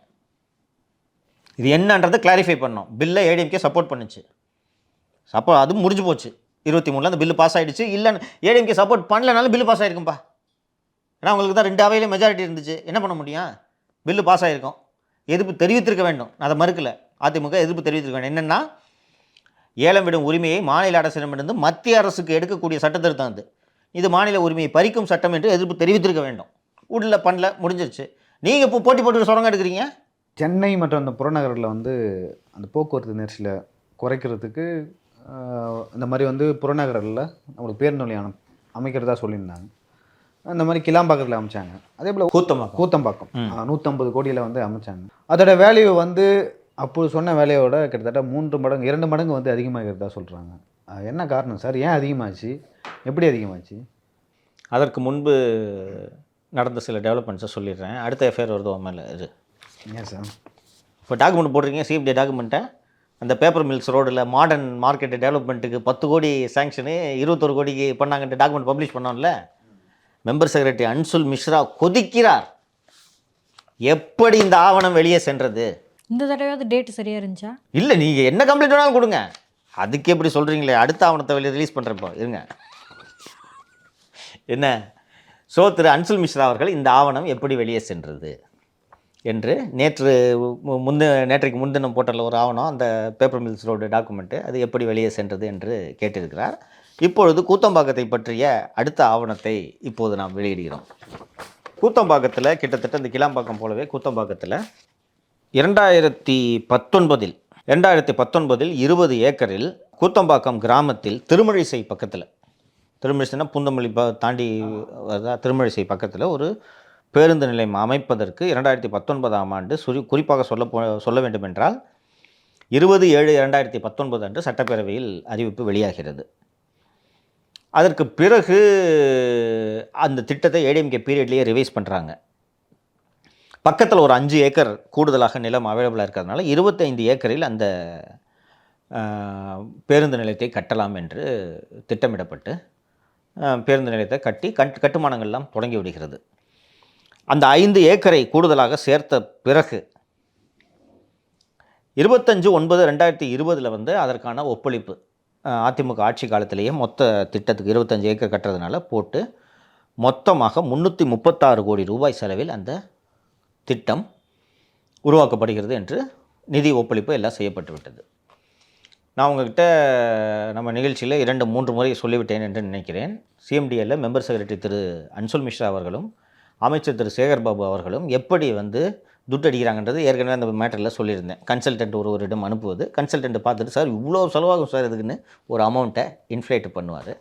இது என்னன்றதை கிளாரிஃபை பண்ணோம். பில்லை ஏடிஎம்கே சப்போர்ட் பண்ணுச்சு. அது முடிஞ்சு போச்சு. 23 அந்த பில்லு பாஸ் ஆகிடுச்சு. இல்லைன்னு ஏடிஎம்கே சப்போர்ட் பண்ணலனாலும் பில்லு பாஸ் ஆகிருக்கும்பா. ஏன்னா அவங்களுக்கு தான் 2 அவையிலே மெஜாரிட்டி இருந்துச்சு. என்ன பண்ண முடியும்? பில்லு பாஸ் ஆகிருக்கும். எதிர்ப்பு தெரிவித்திருக்க வேண்டும். நான் அதை மறுக்கலை. அதிமுக எதிர்ப்பு தெரிவித்திருக்க வேண்டும். என்னென்னா ஏலம் விடும் உரிமையை மாநில அரசிடமிருந்து மத்திய அரசுக்கு எடுக்கக்கூடிய சட்டத்திருத்தம் அது. இது மாநில உரிமையை பறிக்கும் சட்டம் என்று எதிர்ப்பு தெரிவித்திருக்க வேண்டும். உடல பண்ணல, முடிஞ்சிருச்சு. நீங்கள் இப்போ போட்டி போட்டு சுரங்க எடுக்கிறீங்க. சென்னை மற்றும் அந்த புறநகரில் வந்து அந்த போக்குவரத்து நெரிசலை குறைக்கிறதுக்கு இந்த மாதிரி வந்து புறநகரில் நம்மளுக்கு பேருந்து நிலையம் அமைக்கிறதா சொல்லியிருந்தாங்க. அந்த மாதிரி கிளாம்பாக்கத்தில் அமைச்சாங்க. அதே போல் கூத்தம்பாக்கம் 150 கோடியில் வந்து அமைச்சாங்க. அதோட வேல்யூ வந்து அப்போது சொன்ன வேலையோட கிட்டத்தட்ட 3 மடங்கு 2 மடங்கு வந்து அதிகமாகிறதா சொல்கிறாங்க. என்ன காரணம் சார்? ஏன் அதிகமாச்சு? எப்படி அதிகமாச்சு? அதற்கு முன்பு நடந்த சில டெவலப்மெண்ட்ஸை சொல்லிடுறேன். அடுத்த எஃப்ஐஆர் வருது மேலே இது. ஏன் சார் இப்போ டாக்குமெண்ட் போட்டிருக்கீங்க, சிஎம்டி டாக்குமெண்ட்டை. அந்த பேப்பர் மில்ஸ் ரோடில் மாடர்ன் மார்க்கெட்டு டெவலப்மெண்ட்டுக்கு 10 கோடி சேங்ஷனு 21 கோடிக்கு பண்ணாங்கன்ட்டு டாக்குமெண்ட் பப்ளிஷ் பண்ணோம்ல. மெம்பர் செக்ரட்டரி அன்சுல் மிஸ்ரா கொதிக்கிறார். எப்படி இந்த ஆவணம் வெளியே சென்றது? இந்த தடவையாவது டேட் சரியாக இருந்துச்சா? இல்லை, நீங்கள் என்ன கம்ப்ளைண்ட் வேணாலும் கொடுங்க. அதுக்கு எப்படி சொல்கிறீங்களே? அடுத்த ஆவணத்தை வெளியே ரிலீஸ் பண்ணுறப்போ இருங்க. என்ன திரு அன்சுல் மிஸ்ரா அவர்கள் இந்த ஆவணம் எப்படி வெளியே சென்றது என்று நேற்றைக்கு முன்தினம் போட்டல ஒரு ஆவணம், அந்த பேப்பர் மில்ஸ் ரோடு டாக்குமெண்ட்டு, அது எப்படி வெளியே சென்றது என்று கேட்டிருக்கிறார். இப்பொழுது கூத்தம்பாக்கத்தை பற்றிய அடுத்த ஆவணத்தை இப்போது நாம் வெளியிடுகிறோம். கூத்தம்பாக்கத்தில் கிட்டத்தட்ட இந்த கிளாம்பாக்கம் போலவே கூத்தம்பாக்கத்தில் 2019 20 ஏக்கரில் கூத்தம்பாக்கம் கிராமத்தில் திருமழிசை பக்கத்தில், திருமழிசைனா பூந்தமல்லி தாண்டி திருமழிசை பக்கத்தில் ஒரு பேருந்து நிலையம் அமைப்பதற்கு 2019ஆம் ஆண்டு குறிப்பாக சொல்ல வேண்டுமென்றால் 20/7/2019 அன்று சட்டப்பேரவையில் அறிவிப்பு வெளியாகிறது. அதற்கு பிறகு அந்த திட்டத்தை ஏடிஎம்கே பீரியட்லேயே ரிவைஸ் பண்ணுறாங்க. பக்கத்தில் ஒரு 5 ஏக்கர் கூடுதலாக நிலம் அவைலபிளாக இருக்கிறதுனால 25 ஏக்கரில் அந்த பேருந்து நிலையத்தை கட்டலாம் என்று திட்டமிடப்பட்டு பேருந்து நிலையத்தை கட்டி கட்டுமானங்கள்லாம் தொடங்கி விடுகிறது. அந்த 5 ஏக்கரை கூடுதலாக சேர்த்த பிறகு 25/9/2020 வந்து அதற்கான ஒப்பளிப்பு அதிமுக ஆட்சி காலத்திலேயே மொத்த திட்டத்துக்கு 25 ஏக்கர் கட்டுறதுனால போட்டு மொத்தமாக 336 கோடி ரூபாய் செலவில் அந்த திட்டம் உருவாக்கப்படுகிறது என்று நிதி ஒப்பளிப்பு எல்லாம் செய்யப்பட்டு விட்டது. நான் உங்கள்கிட்ட நம்ம நிகழ்ச்சியில் 2-3 முறை சொல்லிவிட்டேன் என்று நினைக்கிறேன். சிஎம்டிஎல்ல மெம்பர் செக்ரட்டரி திரு அன்சுல் மிஸ்ரா அவர்களும் அமைச்சர் திரு சேகர்பாபு அவர்களும் எப்படி வந்து துட்டு அடிக்கிறாங்கன்றது ஏற்கனவே அந்த மேட்டரில் சொல்லியிருந்தேன். கன்சல்டன்ட் ஒரு இடம் அனுப்புவது, கன்சல்டன்ட் பார்த்துட்டு சார் இவ்வளோ செலவாகும் சார் இதுக்குன்னு ஒரு அமௌண்ட்டை இன்ஃப்ளேட் பண்ணுவார்.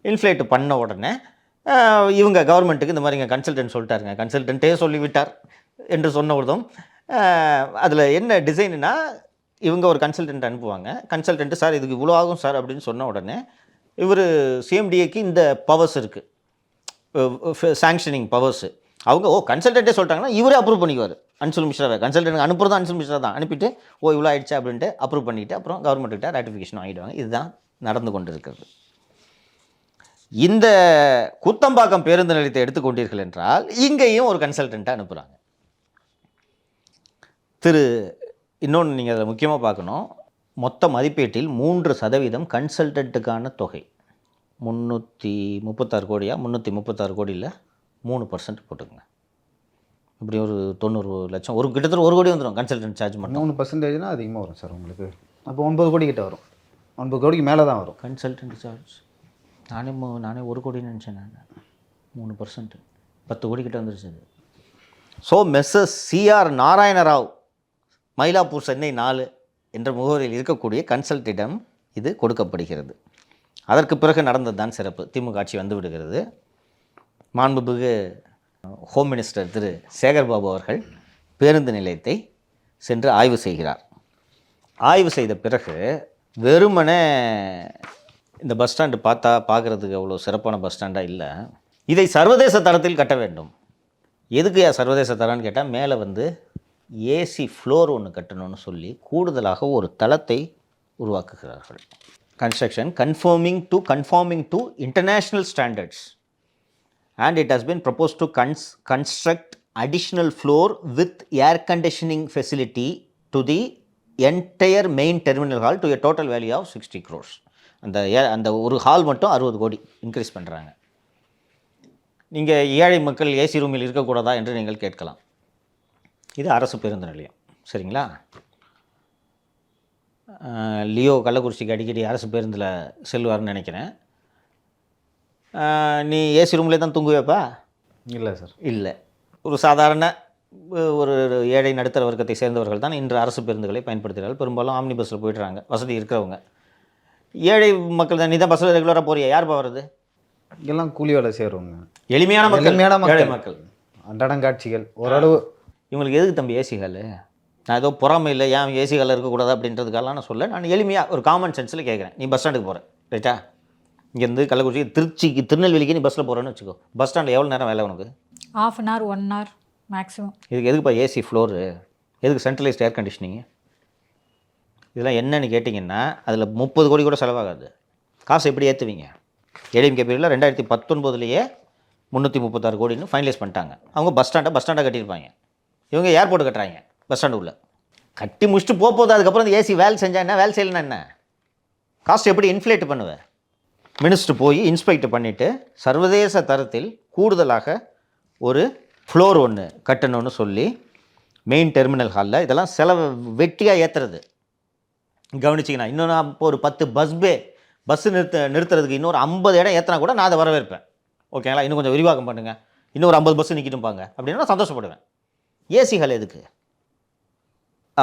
இன்ஃப்ளேட் பண்ண உடனே இவங்க கவர்மெண்ட்டுக்கு இந்த மாதிரி இங்கே கன்சல்டன்ட் சொல்லிட்டாருங்க, கன்சல்டன்ட்டே சொல்லிவிட்டார் என்று சொன்னதும் அதில் என்ன டிசைனுனா இவங்க ஒரு கன்சல்டன்ட் அனுப்புவாங்க. கன்சல்டன்ட்டு சார் இதுக்கு இவ்வளோ ஆகும் சார் அப்படின்னு சொன்ன உடனே இவர் சிஎம்டிஏக்கு இந்த பவர்ஸ் இருக்குது, சாங்ஷனிங் பவர்ஸு. அவங்க கன்சல்டன்ட்டே சொல்லிட்டாங்கன்னா இவரே அப்ரூவ் பண்ணிக்குவார். அன்சுல் மிஸ்ராவை கன்சல்டன்ட் அனுப்புறது அன்சுல் மிஸ்ரா தான். அனுப்பிட்டு இவ்வளோ ஆயிடுச்சு அப்படின்ட்டு அப்ரூவ் பண்ணிவிட்டு அப்புறம் கவர்மெண்ட்டுக்கிட்ட ராட்டிஃபிகேஷன் வாங்கிடுவாங்க. இதுதான் நடந்து கொண்டு இருக்கிறது. இந்த கூத்தம்பாக்கம் பேருந்து நிலையத்தை எடுத்துக்கொண்டீர்கள் என்றால் இங்கேயும் ஒரு கன்சல்டண்ட்டை அனுப்புகிறாங்க. இன்னொன்று நீங்கள் அதை முக்கியமாக பார்க்கணும். மொத்த மதிப்பீட்டில் 3% கன்சல்டண்ட்டுக்கான தொகை 336 கோடியா 336 கோடியில் 3% போட்டுக்கங்க. இப்படி ஒரு 90 லட்சம், கிட்டத்தட்ட 1 கோடி வந்துடும் கன்சல்டன்ட் சார்ஜ் மட்டும். 3%னா அதிகமாக வரும் சார் உங்களுக்கு. அப்போ 9 கோடி கிட்ட வரும், 9 கோடிக்கு மேலே தான் வரும். கன்சல்டன்ட் சார்ஜ் நானே 1 கோடின்னு நினச்சேன். நான் 3%, 10 கோடி கிட்ட வந்துருச்சு அது. ஸோ மெஸ்ஸஸ் சிஆர் நாராயணராவ், மயிலாப்பூர், சென்னை 4 என்ற முகவரியில் இருக்கக்கூடிய கன்சல்ட்டிடம் இது கொடுக்கப்படுகிறது. அதற்கு பிறகு நடந்தது தான் சிறப்பு. திமுக ஆட்சி வந்து விடுகிறது. மாண்புமிகு ஹோம் மினிஸ்டர் திரு சேகர்பாபு அவர்கள் பேருந்து நிலையத்தை சென்று ஆய்வு செய்கிறார். ஆய்வு செய்த பிறகு வெறுமனே இந்த பஸ் ஸ்டாண்டு பார்க்குறதுக்கு அவ்வளோ சிறப்பான பஸ் ஸ்டாண்டாக இல்லை, இதை சர்வதேச தரத்தில் கட்ட வேண்டும். எதுக்கு சர்வதேச தரம்னு கேட்டால், மேலே வந்து ஏசி ஃப்ளோர் ஒன்று கட்டணும்னு சொல்லி கூடுதலாக ஒரு தளத்தை உருவாக்குகிறார்கள். Construction conforming to international standards and it has been proposed to construct additional floor with air conditioning facility to the entire main terminal hall to a total value of 60 crores. அந்த ஒரு hall மட்டும் 60 கோடி increase பண்ணுறாங்க. நீங்கள் ஏழை மக்கள் AC ரூமில் இருக்கக்கூடாதா என்று நீங்கள் கேட்கலாம். இது அரசு பேருந்து நிலையம், சரிங்களா? லியோ கள்ளக்குறிச்சிக்கு அடிக்கடி அரசு பேருந்தில் செல்வார்னு நினைக்கிறேன். நீ ஏசி ரூம்லேயே தான் தூங்குவேப்பா? இல்லை சார், இல்லை. ஒரு சாதாரண ஒரு ஏழை நடுத்தர வர்க்கத்தை சேர்ந்தவர்கள் தான் இன்று அரசு பேருந்துகளை பயன்படுத்துகிறார்கள். பெரும்பாலும் ஆம்னி பஸ்ஸில் போய்ட்டுறாங்க, வசதி இருக்கிறவங்க. ஏழை மக்கள் தான். நீ தான் பஸ்ஸில் ரெகுலராக போறியா? யார் போகிறது? இதெல்லாம் கூலி வேலை செய்கிறவங்க, எளிமையான மக்கள், அன்றாடம் காட்சிகள் ஓரளவு. இவங்களுக்கு எதுக்கு தம்பி ஏசி ஹாலு? நான் ஏதோ பொறாமை இல்லை, ஏன் ஏசி ஹாலில் இருக்கக்கூடாது அப்படின்றதுக்கெல்லாம் நான் சொல்ல, நான் எளிமையாக ஒரு காமன் சென்ஸில் கேட்குறேன். நீ பஸ் ஸ்டாண்டுக்கு போகிற, ரைட்டா? இங்கேருந்து கள்ளக்குறிச்சி, திருச்சிக்கு, திருநெல்வேலிக்கு நீ பஸ்ஸில் போகிறேன்னு வச்சுக்கோ. பஸ் ஸ்டாண்டில் எவ்வளோ நேரம் வேலை உனக்கு? ½ அன் ஹவர் 1 ஹவர் மேக்ஸிமம். இதுக்கு எதுக்குப்பா ஏசி ஃப்ளோரு? எதுக்கு சென்ட்ரலைஸ்ட் ஏர் கண்டிஷனிங்கு? இதெல்லாம் என்னன்னு கேட்டிங்கன்னா, அதில் 30 கோடி கூட செலவாகாது. காசு எப்படி ஏற்றுவீங்க? ஏடிஎம்கே பீரியடில் 2019 336 கோடின்னு ஃபைனலைஸ் பண்ணிட்டாங்க. அவங்க பஸ் ஸ்டாண்டாக கட்டியிருப்பாங்க. இவங்க ஏர்போர்ட்டு கட்டுறாங்க பஸ் ஸ்டாண்டு உள்ள. கட்டி முடிச்சுட்டு போகுது. அதுக்கப்புறம் அந்த ஏசி வேலை செஞ்சால் என்ன, வேலை செய்யலைன்னா என்ன? காஸ்ட் எப்படி இன்ஃப்ளேட் பண்ணுவேன்? மினிஸ்டர் போய் இன்ஸ்பெக்ட் பண்ணிவிட்டு சர்வதேச தரத்தில் கூடுதலாக ஒரு ஃப்ளோர் ஒன்று கட்டணும்னு சொல்லி மெயின் டெர்மினல் ஹாலில் இதெல்லாம் செலவு வெட்டியாக ஏற்றுறது. கவனிச்சிங்கன்னா இன்னும் நான் இப்போ ஒரு 10 பஸ்ஸு நிறுத்துறதுக்கு இன்னொரு 50 இடம் ஏற்றினா கூட நான் அதை வரவேற்பேன். ஓகேங்களா? இன்னும் கொஞ்சம் விரிவாக்கம் பண்ணுங்கள், இன்னொரு 50 பஸ்ஸு நிற்கிட்டும்பாங்க அப்படின்னா நான் சந்தோஷப்படுவேன். ஏசி ஹால் எதுக்கு?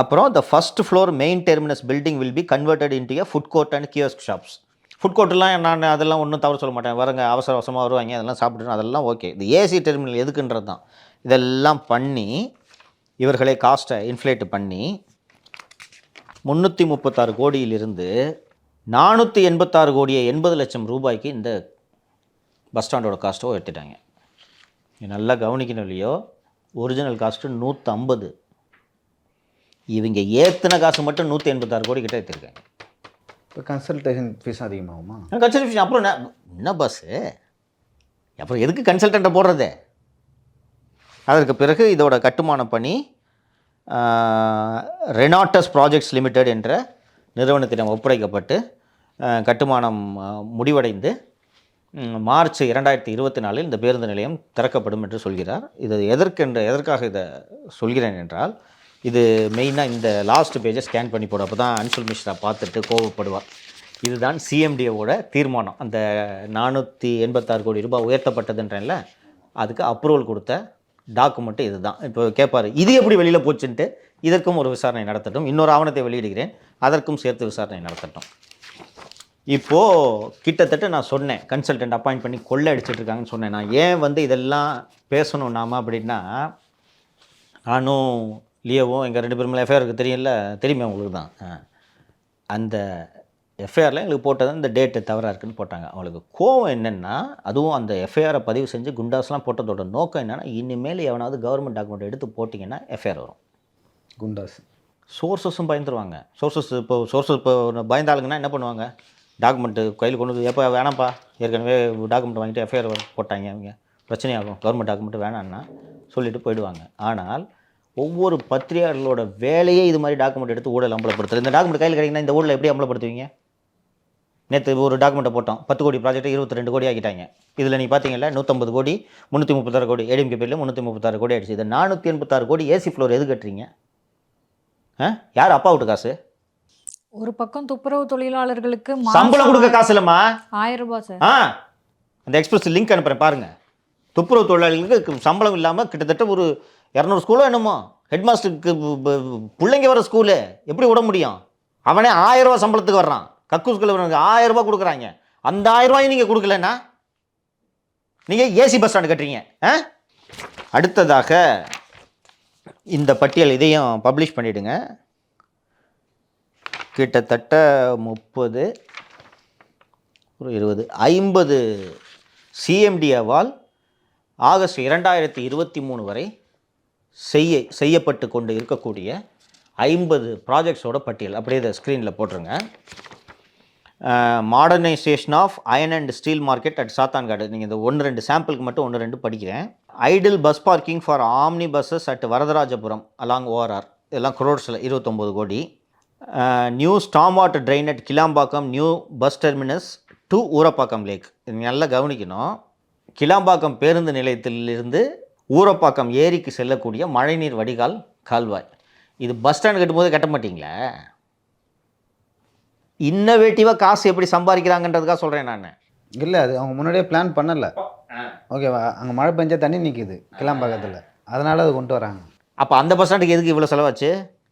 அப்புறம் the first floor main terminus building will be converted into a food court and kiosk shops. Food கோர்ட்டெலாம் நான் அதெல்லாம் ஒன்றும் தவறு சொல்ல மாட்டேன். வரங்க அவசரமாக வருவாங்க, அதெல்லாம் சாப்பிட்டு அதெல்லாம் ஓகே. இந்த ஏசி டெர்மினல் எதுக்குன்றது தான். இதெல்லாம் பண்ணி இவர்களை காஸ்ட்டை இன்ஃப்ளேட் பண்ணி 336 கோடியிலிருந்து 486 கோடியே 80 லட்சம் ரூபாய்க்கு இந்த பஸ் ஸ்டாண்டோட காஸ்ட்டோ எடுத்துட்டாங்க. நல்லா கவனிக்கணும் இல்லையோ, ஒரிஜினல் காஸ்ட்டு 150. இவங்க ஏற்றின காசு மட்டும் 186 கோடி கிட்ட எடுத்துருக்காங்க. இப்போ கன்சல்டேஷன் ஃபீஸ் அதிகமாகுமா? கன்சல்டேஷன் அப்புறம் என்ன பஸ்ஸு? அப்புறம் எதுக்கு கன்சல்டண்ட்டை போடுறது? அதற்கு பிறகு இதோட கட்டுமான பணி ரெனாட்டஸ் ப்ராஜெக்ட்ஸ் லிமிடெட் என்ற நிறுவனத்திடம் ஒப்படைக்கப்பட்டு கட்டுமானம் முடிவடைந்து மார்ச் 2024 இந்த பேருந்து நிலையம் திறக்கப்படும் என்று சொல்கிறார். இது எதற்காக இதை சொல்கிறேன் என்றால், இது மெயினாக இந்த லாஸ்ட் பேஜை ஸ்கேன் பண்ணி போடும். அப்போ தான் அன்சுல் மிஸ்ரா பார்த்துட்டு கோவப்படுவார். இதுதான் சிஎம்டிஏவோட தீர்மானம். அந்த 486 கோடி ரூபாய் உயர்த்தப்பட்டதுன்றேன்ல, அதுக்கு அப்ரூவல் கொடுத்த டாக்குமெண்ட்டு இது தான். இப்போ கேட்பார், இது எப்படி வெளியில் போச்சுன்ட்டு. இதற்கும் ஒரு விசாரணை நடத்தட்டும். இன்னொரு ஆவணத்தை வெளியிடுகிறேன், அதற்கும் சேர்த்து விசாரணை நடத்தட்டும். இப்போது கிட்டத்தட்ட நான் சொன்னேன், கன்சல்டன்ட் அப்பாயிண்ட் பண்ணி கொள்ளை அடிச்சிட்ருக்காங்கன்னு சொன்னேன். நான் ஏன் இதெல்லாம் பேசணும் நாம அப்படின்னா, நானும் லியோவும் எங்கள் 2 பேருமே எஃப்ஐஆருக்கு தெரியுமே உங்களுக்கு தான். அந்த எஃப்ஐஆரில் எங்களுக்கு போட்டது இந்த டேட்டு தவறாக இருக்குன்னு போட்டாங்க. அவங்களுக்கு கோவம் என்னென்னா, அதுவும் அந்த எஃப்ஐஆரை பதிவு செஞ்சு குண்டாஸ்லாம் போட்டதோட நோக்கம் என்னென்னா, இனிமேல் எவனாவது கவர்மெண்ட் டாக்குமெண்ட் எடுத்து போட்டிங்கன்னா எஃப்ஐஆர் வரும். குண்டாஸ் சோர்ஸஸும் பயந்துருவாங்க. சோர்ஸஸ் இப்போ பயந்தாளுங்கன்னா என்ன பண்ணுவாங்க? டாக்குமெண்ட்டு கையில் கொண்டு வந்து, எப்போ வேணாம்ப்பா, ஏற்கனவே டாக்குமெண்ட் வாங்கிட்டு எஃப்ஐஆர் போட்டாங்க, அவங்க பிரச்சனையாகும், கவர்மெண்ட் டாக்குமெண்ட் வேணான்னா சொல்லிட்டு போயிடுவாங்க. ஆனால் ஒவ்வொரு பத்திரிகையாளர்களோட வேலையே இது மாதிரி டாக்குமெண்ட் எடுத்து ஊழல் அம்பலப்படுத்துறது. இந்த டாக்குமெண்ட் கையில் கிடைக்குன்னா இந்த ஊழல் எப்படி அம்பலப்படுத்துவீங்க? நேற்று ஒரு டாக்குமெண்ட்டை போட்டோம், 10 கோடி ப்ராஜெக்ட்டை 22 கோடி ஆக்கிட்டாங்க. இதில் நீங்கள் பார்த்தீங்களா, 150 கோடி 336 கோடி ஏடிஎம்கே பேரில் 336 கோடி ஆகிடுச்சு. இதை 486 கோடி ஏசி ஃப்ளோர் எது கட்டுறீங்க? யார் அப்பா விட்டு காசு? ஒரு பக்கம் துப்புரவு தொழிலாளர்களுக்கு சம்பளம் கொடுக்க காசு இல்லைம்மா. 1000 ரூபாய் சார். அந்த எக்ஸ்பிரஸ் லிங்க் அனுப்புகிறேன் பாருங்கள். துப்புரவு தொழிலாளிகளுக்கு சம்பளம் இல்லாமல் கிட்டத்தட்ட ஒரு 200 ஸ்கூலோ என்னமோ, ஹெட்மாஸ்டருக்கு பிள்ளைங்க வர ஸ்கூலு எப்படி விட முடியும்? அவனே 1000 ரூபா சம்பளத்துக்கு வர்றான். கக்கூஸ் கிளம்புறவனுக்கு 1000 ரூபா கொடுக்குறாங்க. அந்த 1000 ரூபாயும் நீங்கள் கொடுக்கலன்னா நீங்கள் ஏசி பஸ் ஸ்டாண்டு கட்டுறீங்க. அடுத்ததாக இந்த பட்டியல் இதையும் பப்ளிஷ் பண்ணிவிடுங்க. கிட்டத்தட்ட 30 ஒரு 20 50 சிஎம்டிஏவால் ஆகஸ்ட் 2023 வரை செய்யப்பட்டு கொண்டு இருக்கக்கூடிய 50 ப்ராஜெக்ட்ஸோட பட்டியல் அப்படியே இதை ஸ்க்ரீனில் போட்டுருங்க. Modernisation of iron and steel market at Sathankadu. நீங்கள் இந்த 1-2 சாம்பிளுக்கு மட்டும் 1-2 படிக்கிறேன். Idle bus parking for omni buses at Varadharajapuram along ORR, இதெல்லாம் குரோட்ஸில் 29 கோடி. New storm water drain at Kilambakkam new bus terminus to Urapakkam lake. இது நல்லா கவனிக்கணும். கிளாம்பாக்கம் பேருந்து நிலையத்திலிருந்து ஊரப்பாக்கம் ஏரிக்கு செல்லக்கூடிய மழைநீர் வடிகால் கால்வாய். இது பஸ் ஸ்டாண்டு கட்டும்போது கட்ட மாட்டிங்களா? இன்னோவேட்டிவாக காசு எப்படி சம்பாதிக்கிறாங்கன்றதுக்காக சொல்கிறேன் நான். இல்லை, அது அவங்க முன்னாடியே பிளான் பண்ணலை. ஓகேவா? அங்கே மழை பெஞ்சா தண்ணி நிற்கிது கிளாம்பாக்கத்தில், அதனால் அது கொண்டு வராங்க. அப்போ அந்த பஸ் ஸ்டாண்டுக்கு எதுக்கு இவ்வளோ செலவாச்சு?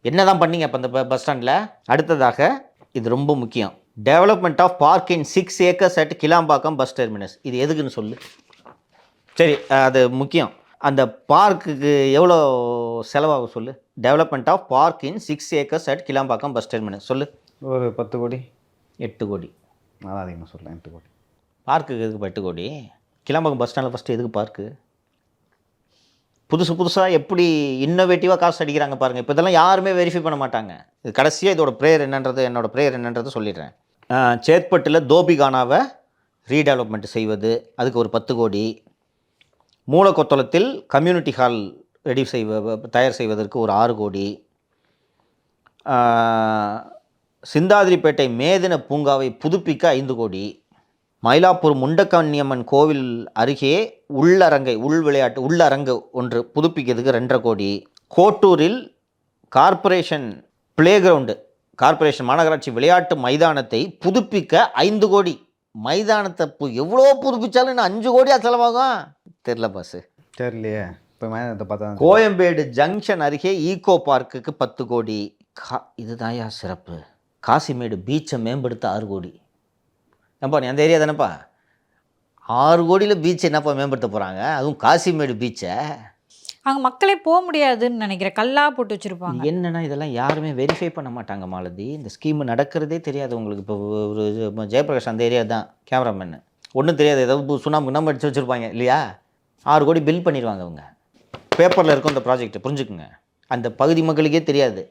என்ன தான் பண்ணீங்க அப்போ அந்த பஸ் ஸ்டாண்டில்? அடுத்ததாக இது ரொம்ப முக்கியம். Development of park in 6 acres at Kilambakkam bus terminus. இது எதுக்குன்னு சொல்லு. சரி, அது முக்கியம். அந்த பார்க்குக்கு எவ்வளோ செலவாகும் சொல்லு. Development of park in 6 acres at Kilambakkam bus terminus சொல்லு. ஒரு 10 கோடி 8 கோடி. அதான் அதிகமாக சொல்லலாம். 8 கோடி. பார்க்குக்கு எதுக்கு 8 கோடி? கிளாம்பாக்கம் பஸ் ஸ்டாண்டில் ஃபஸ்ட்டு எதுக்கு பார்க்கு? புதுசாக எப்படி இன்னோவேட்டிவாக காசு அடிக்கிறாங்க பாருங்கள். இப்போ இதெல்லாம் யாருமே வெரிஃபை பண்ண மாட்டாங்க. இது கடைசியாக இதோட ப்ரேயர் என்னன்றது, என்னோடய ப்ரேயர் என்னன்றது சொல்லிடுறேன். சேத்பட்டில் தோபிகானாவை ரீடெவலப்மெண்ட் செய்வது, அதுக்கு ஒரு 10 கோடி. மூலக்கொத்தளத்தில் கம்யூனிட்டி ஹால் தயார் செய்வதற்கு ஒரு 6 கோடி. சிந்தாதிரிப்பேட்டை மேதின பூங்காவை புதுப்பிக்க 5 கோடி. மயிலாப்பூர் முண்டக்கன்னியம்மன் கோவில் அருகே உள்ளரங்கு ஒன்று புதுப்பிக்கிறதுக்கு 2.5 கோடி. கோட்டூரில் கார்ப்பரேஷன் மாநகராட்சி விளையாட்டு மைதானத்தை புதுப்பிக்க 5 கோடி. மைதானத்தை எவ்வளோ புதுப்பிச்சாலும் இன்னும் 5 கோடியாக செலவாகும். தெரில பாஸு, தெரியலையே. இப்போ மைதானத்தை பார்த்தா கோயம்பேடு ஜங்ஷன் அருகே ஈகோ பார்க்குக்கு 10 கோடி. இதுதான்யா சிறப்பு. காசிமேடு பீச்சை மேம்படுத்த 6 கோடி. ஏன்பா நீ அந்த ஏரியா தானேப்பா? 6 கோடியில் பீச்சை என்னப்பா மேம்படுத்த போகிறாங்க? அதுவும் காசிமேடு பீச்சை. அங்கே மக்களே போக முடியாதுன்னு நினைக்கிறேன், கல்லாக போட்டு வச்சுருப்பாங்க. என்னென்னா இதெல்லாம் யாருமே வெரிஃபை பண்ண மாட்டாங்க மாலதி. இந்த ஸ்கீம் நடக்கிறதே தெரியாது உங்களுக்கு. இப்போ ஒரு ஜெயபிரகாஷ் அந்த ஏரியா தான் கேமராமேன், ஒன்றும் தெரியாது. ஏதாவது சுண்ணாம்பு அடிச்சு வச்சுருப்பாங்க இல்லையா? 6 கோடி பில் பண்ணிடுவாங்க அவங்க. பேப்பரில் இருக்கும் இந்த ப்ராஜெக்ட், புரிஞ்சுக்குங்க. அந்த பகுதி மக்களுக்கே தெரியாது.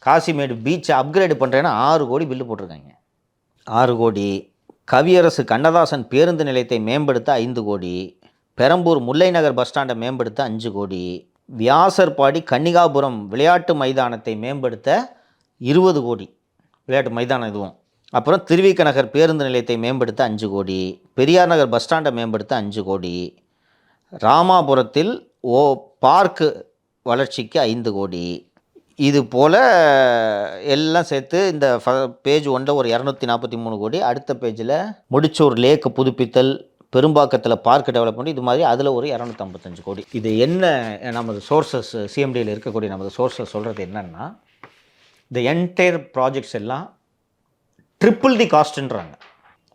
காசிமேடு பீச்சை அப்கிரேடு பண்ணுறேன்னா 6 கோடி பில்லு போட்டிருக்காங்க. 6 கோடி. கவியரசு கண்ணதாசன் பேருந்து நிலையத்தை மேம்படுத்த 5 கோடி. பெரம்பூர் முல்லை நகர் பஸ் ஸ்டாண்டை மேம்படுத்த 5 கோடி. வியாசர்பாடி கன்னிகாபுரம் விளையாட்டு மைதானத்தை மேம்படுத்த 20 கோடி. விளையாட்டு மைதானம் இதுவும். அப்புறம் திருவிக நகர் பேருந்து நிலையத்தை மேம்படுத்த 5 கோடி. பெரியார் நகர் பஸ் ஸ்டாண்டை மேம்படுத்த 5 கோடி. ராமாபுரத்தில் பார்க்கு வளர்ச்சிக்கு 5 கோடி. இது போல் எல்லாம் சேர்த்து இந்த பேஜ் 1 ஒரு 243 கோடி. அடுத்த பேஜில் முடிச்சூர் லேக்கு புதுப்பித்தல், பெரும்பாக்கத்தில் பார்க் டெவலப்மெண்ட், இது மாதிரி அதில் ஒரு 255 கோடி. இது என்ன நமது சோர்சஸ் சிஎம்டியில் இருக்கக்கூடிய நமது சோர்சஸ் சொல்கிறது என்னென்னா, இந்த என்டையர் ப்ராஜெக்ட்ஸ் எல்லாம் ட்ரிபிள் தி காஸ்ட்டுன்றாங்க.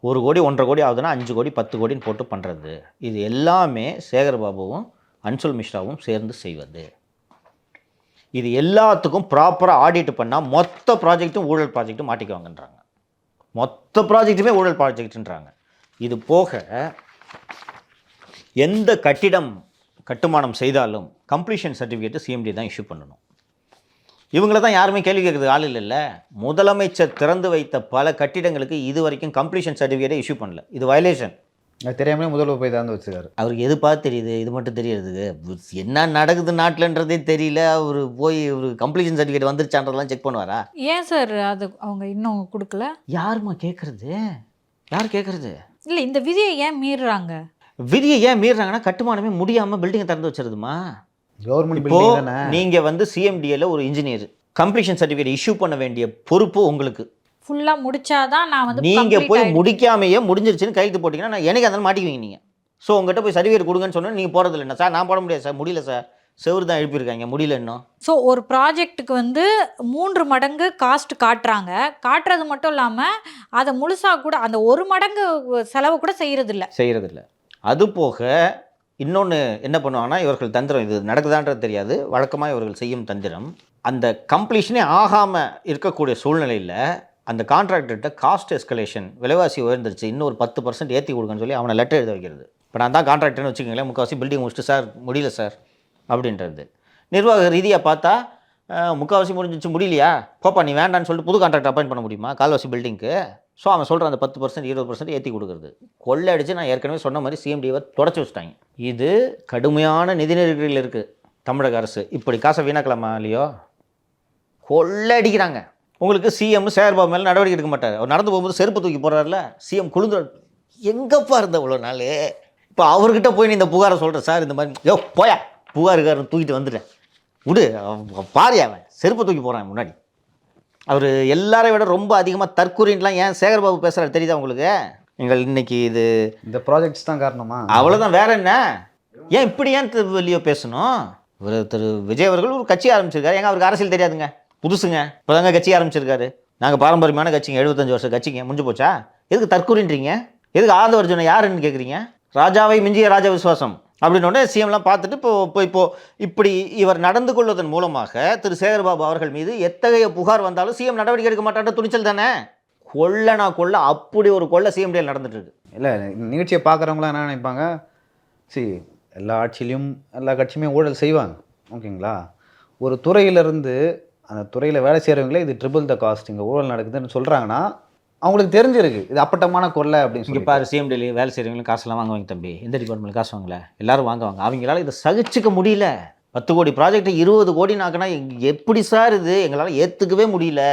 1 கோடி 1.5 கோடி ஆகுதுன்னா 5 கோடி 10 கோடின்னு போட்டு பண்ணுறது. இது எல்லாமே சேகர்பாபுவும் அன்சுல் மிஸ்ராவும் சேர்ந்து செய்வது. இது எல்லாத்துக்கும் ப்ராப்பராக ஆடிட் பண்ணால் மொத்த ப்ராஜெக்ட்டும் ஊழல் ப்ராஜெக்ட்டும் மாட்டிக்குவாங்கன்றாங்க. மொத்த ப்ராஜெக்ட்டுமே ஊழல் ப்ராஜெக்ட்ன்றாங்க. இது போக எந்த கட்டுமானம் செய்தாலும் கம்ப்ளீஷன் சர்டிஃபிகேட்டு சிஎம்டி தான் இஷ்யூ பண்ணணும். இவங்கள தான் யாருமே கேள்வி கேட்குறது ஆள் இல்லைல்ல. முதலமைச்சர் திறந்து வைத்த பல கட்டிடங்களுக்கு இது வரைக்கும் கம்ப்ளீஷன் சர்டிஃபிகேட்டை இஷ்யூ பண்ணல. இது வயலேஷன். அது தெரியாமலே முதல்வர் போய் தான் வச்சுருக்காரு. அவருக்கு எது பார்த்து தெரியுது? இது மட்டும் தெரியறதுக்கு என்ன நடக்குது நாட்டில்ன்றதே தெரியல. அவர் போய் ஒரு கம்ப்ளீஷன் சர்டிஃபிகேட் வந்துருச்சான்றதெல்லாம் செக் பண்ணுவாரா? ஏன் சார் அது அவங்க இன்னும் கொடுக்கல? யாருமா கேட்குறது? யார் கேட்குறது? இல்லை, இந்த விதியை ஏன் மீறுறாங்க? விதியை ஏன் மீறுறாங்கன்னா கட்டுமானமே முடியாமல் பில்டிங்கை திறந்து வச்சிருதுமா. கவர்மெண்ட் இப்போ நீங்கள் வந்து சிஎம்டிஏல ஒரு இன்ஜினியர் கம்ப்ளீஷன் சர்டிஃபிகேட் இஷ்யூ பண்ண வேண்டிய பொறுப்பு உங்களுக்கு. ஃபுல்லா முடிச்சாதான் நான் வந்து நீங்கள் complete போய் ஆயிடும். முடிக்காமையே முடிஞ்சிருச்சுன்னு கையெழுத்து போட்டிங்கன்னா நான் எனக்கு அந்த மாட்டிக்குவீங்க நீங்கள். ஸோ உங்கள்கிட்ட போய் சர்டிஃபிகேட் கொடுங்கன்னு சொன்னால் நீங்கள் போகிறதில்ல. என்ன சார் நான் போட முடியாது சார், முடியல சார், செவரு தான் எழுப்பியிருக்காங்க, முடியல இன்னும். ஸோ ஒரு ப்ராஜெக்ட்டுக்கு வந்து 3 மடங்கு காஸ்ட் காட்டுறாங்க. காட்டுறது மட்டும் இல்லாமல் அதை முழுசாக கூட அந்த 1 மடங்கு செலவு கூட செய்கிறதில்ல. அது போக இன்னொன்று என்ன பண்ணுவாங்கன்னா, இவர்கள் தந்திரம், இது நடக்குதான்றது தெரியாது, வழக்கமாக இவர்கள் செய்யும் தந்திரம், அந்த கம்ப்ளீஷனே ஆகாமல் இருக்கக்கூடிய சூழ்நிலையில் அந்த கான்ட்ராக்டர்கிட்ட காஸ்ட் எஸ்கலேஷன், விலைவாசி உயர்ந்துருச்சு, இன்னும் ஒரு 10% ஏற்றி கொடுங்கன்னு சொல்லி அவனை லெட்டர் எழுத வைக்கிறது. இப்போ நான் தான் கான்ட்ராக்டர்னு வச்சுக்கோங்களேன், முக்கால்வாசி பில்டிங் முடிச்சுட்டு சார் முடியல சார் அப்படின்றது. நிர்வாக ரீதியாக பார்த்தா முக்கால்வாசி முடிஞ்சிச்சு, முடியலையா போப்பா நீ வேண்டான்னு சொல்லிட்டு புது கான்ட்ராக்ட் அப்பாயிண்ட் பண்ண முடியுமா கால்வாசி பில்டிங்க்கு? ஸோ அவன் சொல்கிற அந்த 10% 20% ஏற்றி கொடுக்குறது கொள்ளை அடித்து, நான் ஏற்கனவே சொன்ன மாதிரி சிஎம்டிவை தொடச்சி வச்சுட்டாங்க. இது கடுமையான நிதி நெருக்கடியில் இருக்குது தமிழக அரசு. இப்படி காசை வீணாக்கலாமா இல்லையோ? கொள்ளை அடிக்கிறாங்க. உங்களுக்கு சிஎம் சேகர்பாபு மேலே நடவடிக்கை எடுக்க மாட்டார். அவர் நடந்து போகும்போது செருப்பு தூக்கி போகிறாருல, சிஎம் குழுந்து எங்கப்பா இருந்த இவ்வளோ நாள்? இப்போ அவர்கிட்ட போய் நீ இந்த புகாரை சொல்கிற சார், இந்த மாதிரி போயா புகாருக்காரன் தூக்கிட்டு வந்துட்டேன் விடு, பாரு அவன் செருப்பு தூக்கி போகிறான் முன்னாடி. அவர் எல்லாரை விட ரொம்ப அதிகமாக தற்கூறின்லாம் ஏன் சேகர்பாபு பேசுகிறார் தெரியுதா உங்களுக்கு? எங்கள் இன்னைக்கு இது இந்த ப்ராஜெக்ட்ஸ் தான் காரணமா? அவ்வளோதான், வேற என்ன? ஏன் இப்படி ஏன் வெளியே பேசணும்? இவர் திரு விஜய் அவர்கள் ஒரு கட்சி ஆரம்பிச்சிருக்காரு. ஏங்க அவருக்கு அரசியல் தெரியாதுங்க, புதுசுங்க, இப்போ தாங்க கட்சி ஆரம்பிச்சிருக்காரு. நாங்கள் பாரம்பரியமான கட்சிங்க, 75 வருஷம் கட்சிங்க, முடிஞ்சு போச்சா? எதுக்கு தற்கூறின்றீங்க? எதுக்கு ஆதவர்ஜுனை யாருன்னு கேட்குறீங்க? ராஜாவை மிஞ்சிய ராஜ விசுவாசம் அப்படின்னோடனே சிஎம்லாம் பார்த்துட்டு இப்போ இப்படி இவர் நடந்து கொள்வதன் மூலமாக திரு சேகர்பாபு அவர்கள் மீது எத்தகைய புகார் வந்தாலும் சிஎம் நடவடிக்கை எடுக்க மாட்டான்ற துணிச்சல் தானே. கொள்ளனா கொள்ள அப்படி ஒரு கொள்ளை சிஎம்டியில் நடந்துட்டு இருக்கு. இல்லை, நிகழ்ச்சியை பார்க்குறவங்களாம் என்ன நினைப்பாங்க, எல்லா ஆட்சியிலையும் எல்லா கட்சியுமே ஊழல் செய்வாங்க, ஓகேங்களா? ஒரு துறையிலேருந்து அந்த துறையில் வேலை செய்கிறவங்களே இது ட்ரிபிள் த காஸ்ட், இங்கே ஊழல் நடக்குதுன்னு சொல்கிறாங்கன்னா அவங்களுக்கு தெரிஞ்சிருக்கு இது அப்பட்டமான கொள்ளை அப்படின்னு சொல்லி. பாரு, சிஎம்டியில் வேலை செய்கிறவங்களும் காசுலாம் வாங்குவாங்க தம்பி, எந்த டிபார்ட்மெண்ட்டில் காசு வாங்கல, எல்லாரும் வாங்குவாங்க. அவங்களால இதை சகிச்சுக்க முடியல. 10 கோடி ப்ராஜெக்டை 20 கோடினாக்குனா எப்படி சார் இது? எங்களால் ஏற்றுக்கவே முடியல.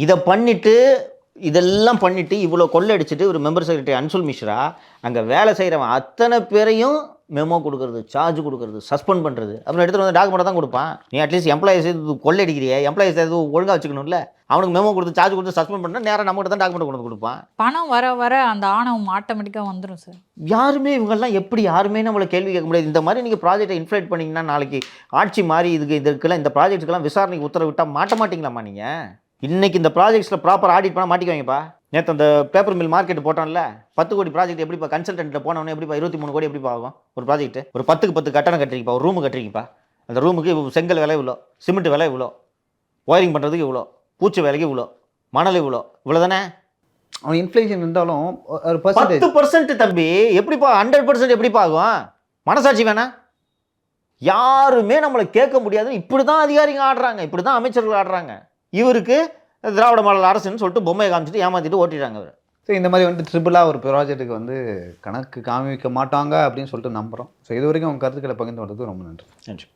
இதை பண்ணிவிட்டு இதெல்லாம் பண்ணிவிட்டு இவ்வளோ கொள்ளை அடிச்சுட்டு ஒரு மெம்பர் செக்ரட்டரி அன்சுல் மிஸ்ரா அங்கே வேலை செய்கிறவன் அத்தனை பேரையும் மெமோ கொடுக்குறது, சார்ஜ் கொடுக்குறது, சஸ்பெண்ட் பண்ணுறது, அப்புறம் எடுத்துகிட்டு வந்து டாக்குமெண்ட் தான் கொடுப்பான். நீ அட்லீஸ்ட் எம்ப்ளாயிஸ் இது கொள்ளை அடிக்கிறிய, எம்ப்ளாயிஸ் எது ஒழுங்காக வச்சுக்கணும்ல, அவனுக்கு மெமோ கொடுத்து சார்ஜ் கொடுத்து சஸ்பெண்ட் பண்ணால் நேராக நம்மகிட்ட தான் டாக்குமெண்ட் கொண்டு கொடுப்பான். பணம் வர வர அந்த ஆணவம் ஆட்டோமேட்டிக்காக வந்துடும் சார். யாருமே இவங்கெல்லாம் எப்படி யாருமே நம்மளை கேள்வி கேட்க முடியாது. இந்த மாதிரி நீங்கள் ப்ராஜெக்டை இன்ஃப்ளேட் பண்ணிங்கன்னா நாளைக்கு ஆட்சி மாறி இதுக்கெல்லாம் இந்த ப்ராஜெக்ட்டுக்கெல்லாம் விசாரணைக்கு உத்தரவிட்டால் மாட்ட மாட்டிங்களாம்மா நீங்கள்? இன்றைக்கி இந்த ப்ராஜெக்ட்ஸில் ப்ராப்பர் ஆடிட் பண்ணால் மாட்டிக்குவாங்கப்பா. நேற்று அந்த பேப்பர் மில் மார்க்கெட் போட்டான்ல, 10 கோடி ப்ராஜெக்ட் எப்படிப்பா கன்சல்டன்ட்டில் போனவொன்னே எப்படிப்பா 23 கோடி எப்படிப்பா ஆகும் ஒரு ப்ராஜெக்ட்? ஒரு 10க்கு 10 கட்டணம் கட்டுறீங்கப்பா, ஒரு ரூமு கட்டுறீங்கப்பா, அந்த ரூமுக்கு செங்கல் விலை இவ்வளோ, சிமெண்ட் விலை இவ்வளோ, ஒயரிங் பண்ணுறதுக்கு இவ்வளோ, பூச்சி வேலைக்கு இவ்வளோ, மணல் இவ்வளோ தானே? அவன் இன்ஃப்ளேஷன் இருந்தாலும் ஒரு 10% தம்பி எப்படிப்பா 100% எப்படிப்பா ஆகும்? மனசாட்சி வேணாம்? யாருமே நம்மளை கேட்க முடியாதுன்னு இப்படி தான் அதிகாரிங்க ஆடுறாங்க, இப்படி தான் அமைச்சர்கள் ஆடுறாங்க. இவருக்கு திராவிட மாடல் அரசுன்னு சொல்லிட்டு பொம்மையை காமிச்சிட்டு ஏமாற்றிட்டு ஓட்டிடுறாங்க அவர். ஸோ இந்த மாதிரி வந்து ட்ரிபிளாக ஒரு ப்ராஜெக்ட்டுக்கு வந்து கணக்கு காமிக்க மாட்டாங்க அப்படின்னு சொல்லிட்டு நம்புகிறோம். ஸோ இது வரைக்கும் உங்கள் கருத்துக்களை பகிர்ந்து கொண்டதுக்கு ரொம்ப நன்றி. நன்றி.